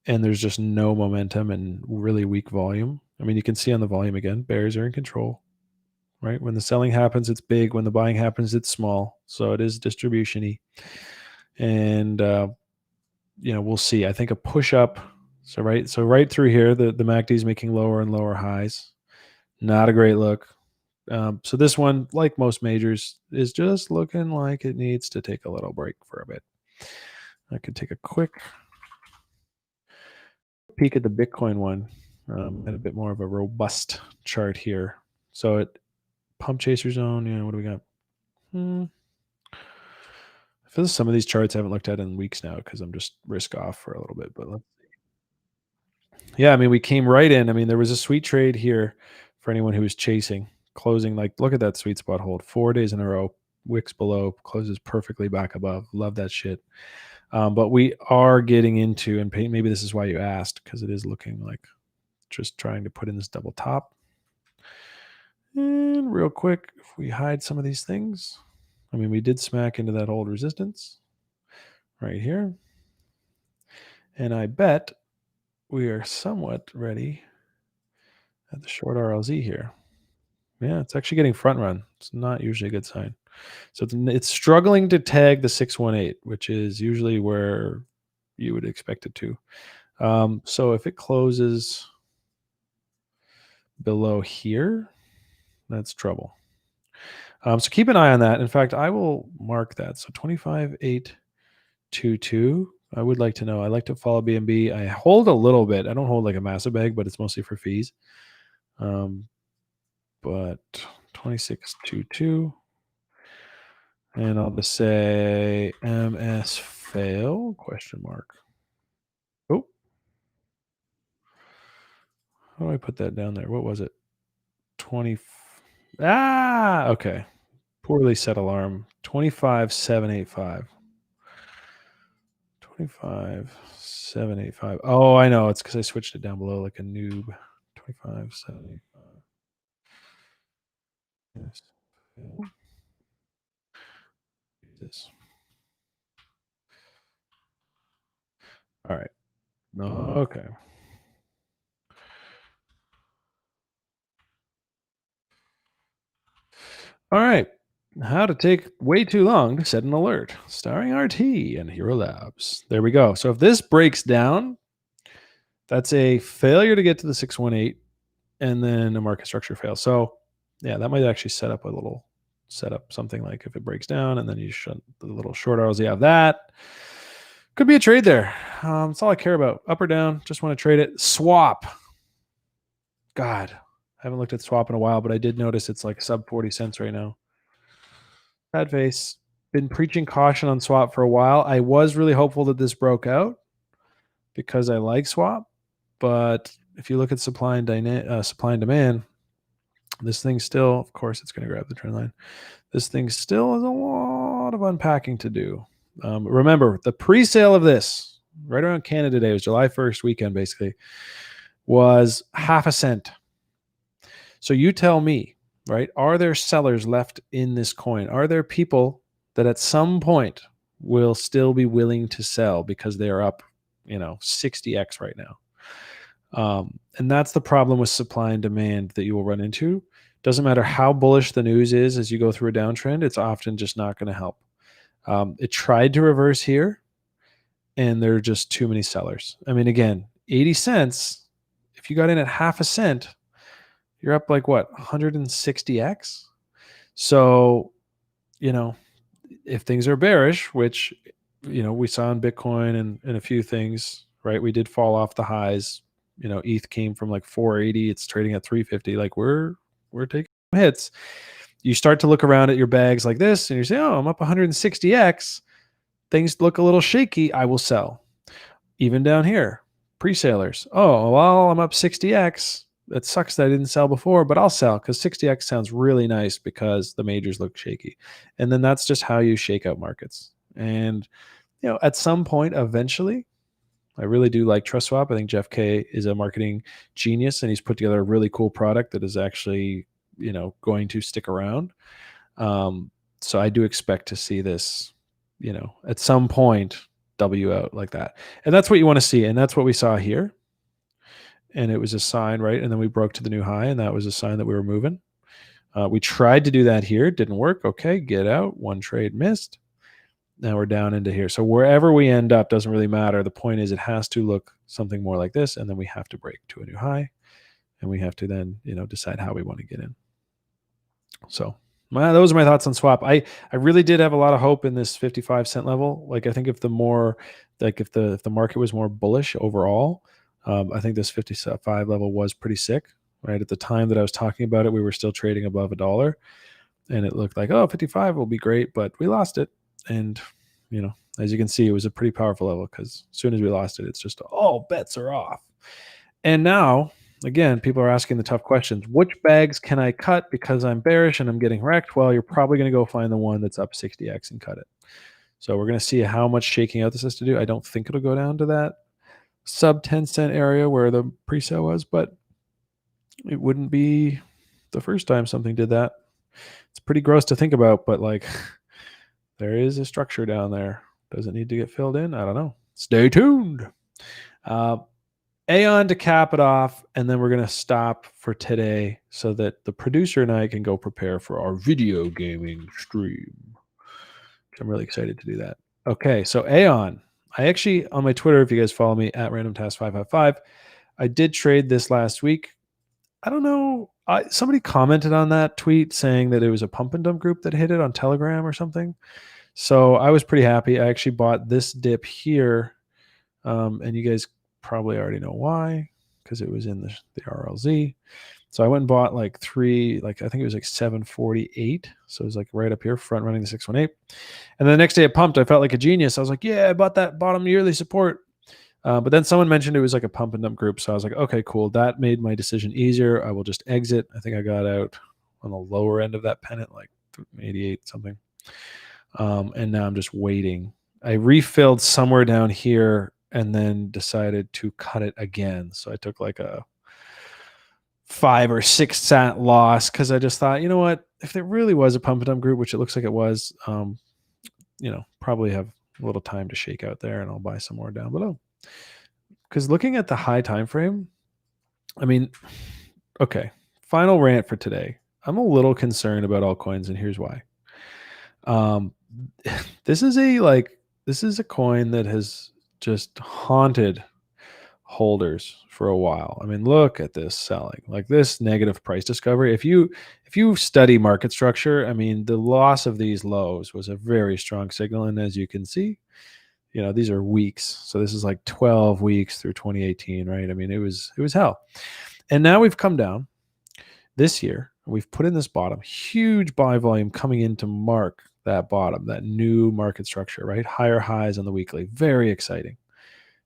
and there's just no momentum and really weak volume, I mean, you can see on the volume again, bears are in control, right? When the selling happens, it's big. When the buying happens, it's small. So it is distribution-y. And, we'll see. I think a push up. So right through here, the MACD is making lower and lower highs. Not a great look. So this one, like most majors, is just looking like it needs to take a little break for a bit. I could take a quick peek at the Bitcoin one, at a bit more of a robust chart here. So it pump chaser zone, what do we got? I feel some of these charts I haven't looked at in weeks now because I'm just risk off for a little bit. But let's see. Yeah, I mean, we came right in. I mean, there was a sweet trade here for anyone who was chasing, closing. Like, look at that sweet spot hold. 4 days in a row, wicks below, closes perfectly back above. Love that shit. But we are getting into, and maybe this is why you asked, because it is looking like just trying to put in this double top. And real quick, if we hide some of these things, I mean, we did smack into that old resistance right here. And I bet we are somewhat ready at the short RLZ here. Yeah, it's actually getting front run. It's not usually a good sign. So it's struggling to tag the 618, which is usually where you would expect it to. So if it closes below here, that's trouble. So keep an eye on that. In fact, I will mark that. So 25,822. I would like to know. I like to follow BNB. I hold a little bit. I don't hold like a massive bag, but it's mostly for fees. But 2622. And I'll just say MS fail, question mark. Oh. How do I put that down there? What was it? 20. Okay. Poorly set alarm. 25,785. 25,785. Oh, I know. It's because I switched it down below like a noob. 25,785. Yes. This. All right. No. Okay. All right. How to take way too long to set an alert, starring RT and Hxro Labs. There we go. So if this breaks down, that's a failure to get to the 618 and then a market structure fail. So yeah, that might actually set up something like if it breaks down and then you shut the little short arrows, you have that. Could be a trade there. That's all I care about. Up or down, just want to trade it. Swap. God, I haven't looked at swap in a while, but I did notice it's like sub 40 cents right now. Bad face. Been preaching caution on swap for a while. I was really hopeful that this broke out because I like swap. But if you look at supply and demand, this thing still, of course, it's going to grab the trend line. This thing still has a lot of unpacking to do. Remember, the pre-sale of this, right around Canada Day, it was July 1st weekend, basically, was half a cent. So you tell me, right? Are there sellers left in this coin? Are there people that at some point will still be willing to sell because they are up, 60x right now? And that's the problem with supply and demand that you will run into. Doesn't matter how bullish the news is as you go through a downtrend, it's often just not going to help. It tried to reverse here, and there are just too many sellers. I mean, again, 80 cents, if you got in at half a cent, you're up like what, 160x? So, if things are bearish, which, we saw in Bitcoin and a few things, right? We did fall off the highs. ETH came from like 480. It's trading at 350. Like we're taking hits. You start to look around at your bags like this and you say, oh, I'm up 160x. Things look a little shaky. I will sell. Even down here, pre-sailers. Oh, well, I'm up 60x. It sucks that I didn't sell before, but I'll sell because 60x sounds really nice because the majors look shaky. And then that's just how you shake out markets. And, at some point, eventually, I really do like Trust Swap. I think Jeff K is a marketing genius and he's put together a really cool product that is actually, going to stick around. So I do expect to see this, at some point, W out like that. And that's what you want to see. And that's what we saw here. And it was a sign, right? And then we broke to the new high, and that was a sign that we were moving. We tried to do that here. Didn't work. Okay, get out. One trade missed. Now we're down into here. So wherever we end up doesn't really matter. The point is it has to look something more like this, and then we have to break to a new high. And we have to then, decide how we want to get in. So those are my thoughts on swap. I really did have a lot of hope in this 55 cent level. Like I think if the market was more bullish overall, I think this 55 level was pretty sick, right? At the time that I was talking about it, we were still trading above $1 and it looked like, 55 will be great, but we lost it. And, as you can see, it was a pretty powerful level because as soon as we lost it, it's just all bets are off. And now, again, people are asking the tough questions. Which bags can I cut because I'm bearish and I'm getting wrecked? Well, you're probably going to go find the one that's up 60x and cut it. So we're going to see how much shaking out this has to do. I don't think it'll go down to that sub 10-cent area where the pre-sale was, but it wouldn't be the first time something did that. It's pretty gross to think about, but like there is a structure down there. Does it need to get filled in? I don't know. Stay tuned. AION to cap it off, and then we're going to stop for today so that the producer and I can go prepare for our video gaming stream. I'm really excited to do that. Okay, so AION. I actually, on my Twitter, if you guys follow me, at randomtask555, I did trade this last week. I don't know. Somebody commented on that tweet saying that it was a pump and dump group that hit it on Telegram or something. So I was pretty happy. I actually bought this dip here, and you guys probably already know why, because it was in the RLZ. So I went and bought like I think it was like 748. So it was like right up here, front running the 618. And then the next day it pumped. I felt like a genius. I was like, yeah, I bought that bottom yearly support. But then someone mentioned it was like a pump and dump group. So I was like, okay, cool. That made my decision easier. I will just exit. I think I got out on the lower end of that pennant, like 88 something. And now I'm just waiting. I refilled somewhere down here and then decided to cut it again. So I took like a 5 or 6 cent loss because I just thought, you know what, if there really was a pump and dump group, which it looks like it was, probably have a little time to shake out there, and I'll buy some more down below. Because looking at the high time frame, I mean, okay, final rant for today. I'm a little concerned about altcoins, and here's why. This is a coin that has just haunted holders for a while. I mean, look at this selling, like this negative price discovery. If you study market structure, I mean, the loss of these lows was a very strong signal. And as you can see, these are weeks. So this is like 12 weeks through 2018, right? I mean, it was hell. And now we've come down this year. We've put in this bottom, huge buy volume coming in to mark that bottom, that new market structure, right? Higher highs on the weekly. Very exciting.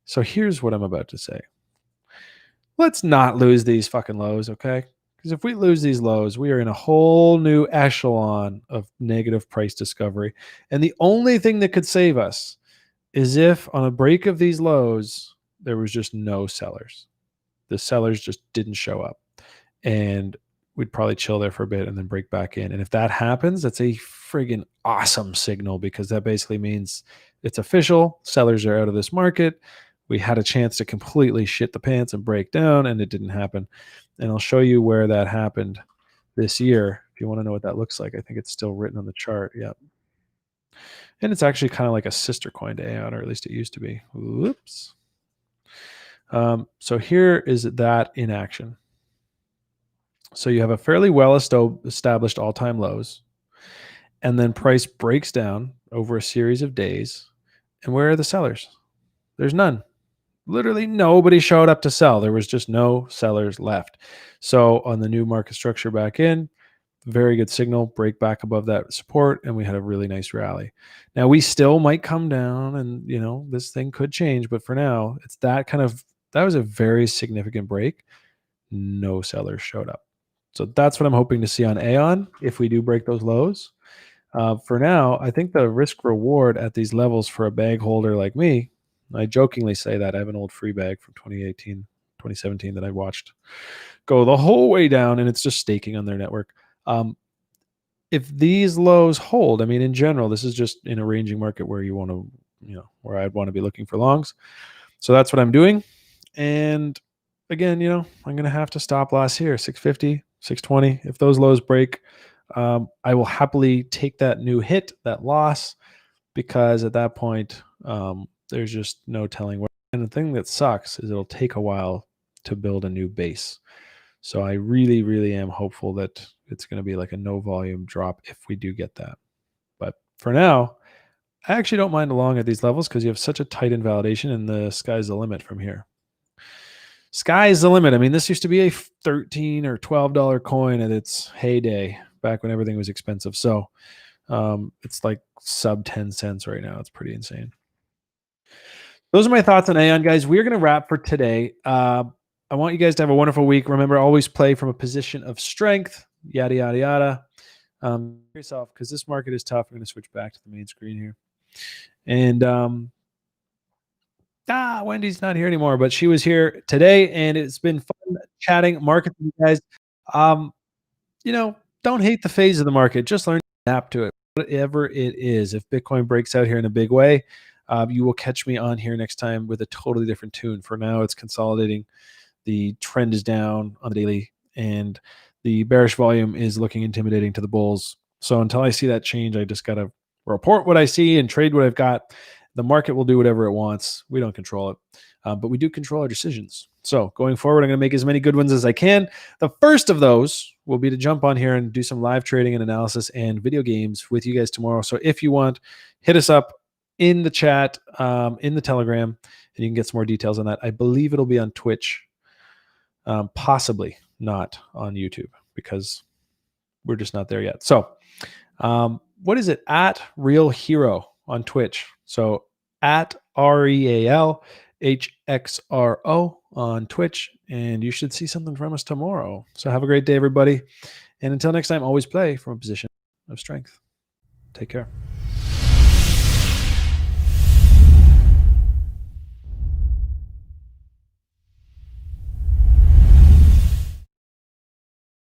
So here's what I'm about to say. Let's not lose these fucking lows, okay? Because if we lose these lows, we are in a whole new echelon of negative price discovery. And the only thing that could save us is if on a break of these lows, there was just no sellers. The sellers just didn't show up. And we'd probably chill there for a bit and then break back in. And if that happens, that's a friggin' awesome signal, because that basically means it's official. Sellers are out of this market. We had a chance to completely shit the pants and break down, and it didn't happen. And I'll show you where that happened this year. If you want to know what that looks like, I think it's still written on the chart. Yep. And it's actually kind of like a sister coin to AION, or at least it used to be. Whoops. So here is that in action. So you have a fairly well established all-time lows, and then price breaks down over a series of days. And where are the sellers? There's none. Literally nobody showed up to sell. There was just no sellers left. So on the new market structure back in, very good signal, break back above that support, and we had a really nice rally. Now we still might come down, and this thing could change, but for now, it's that was a very significant break. No sellers showed up. So that's what I'm hoping to see on AION if we do break those lows. For now, I think the risk reward at these levels for a bag holder like me, I jokingly say that I have an old free bag from 2018, 2017 that I watched go the whole way down, and it's just staking on their network. If these lows hold, I mean, in general, this is just in a ranging market where you want to, where I'd want to be looking for longs. So that's what I'm doing. And again, I'm going to have to stop loss here, 650, 620. If those lows break, I will happily take that new hit, that loss, because at that point, there's just no telling what. And the thing that sucks is it'll take a while to build a new base. So I really, really am hopeful that it's going to be like a no volume drop if we do get that. But for now, I actually don't mind along at these levels because you have such a tight invalidation, and the sky's the limit from here. Sky's the limit. I mean, this used to be a $13 or $12 coin at its heyday back when everything was expensive. So it's like sub 10 cents right now. It's pretty insane. Those are my thoughts on AION, guys. We're going to wrap for today. I want you guys to have a wonderful week. Remember, always play from a position of strength, yada, yada, yada. Yourself, because this market is tough. I'm going to switch back to the main screen here. And Wendy's not here anymore, but she was here today, and it's been fun chatting markets with you guys. Don't hate the phase of the market. Just learn to adapt to it, whatever it is. If Bitcoin breaks out here in a big way, you will catch me on here next time with a totally different tune. For now, it's consolidating. The trend is down on the daily, and the bearish volume is looking intimidating to the bulls. So until I see that change, I just got to report what I see and trade what I've got. The market will do whatever it wants. We don't control it, but we do control our decisions. So going forward, I'm going to make as many good ones as I can. The first of those will be to jump on here and do some live trading and analysis and video games with you guys tomorrow. So if you want, hit us up in the chat, in the Telegram, and you can get some more details on that. I believe it'll be on Twitch. Possibly not on YouTube because we're just not there yet. So what is it? At Real Hxro on Twitch. So at RealHxro on Twitch. And you should see something from us tomorrow. So have a great day, everybody. And until next time, always play from a position of strength. Take care.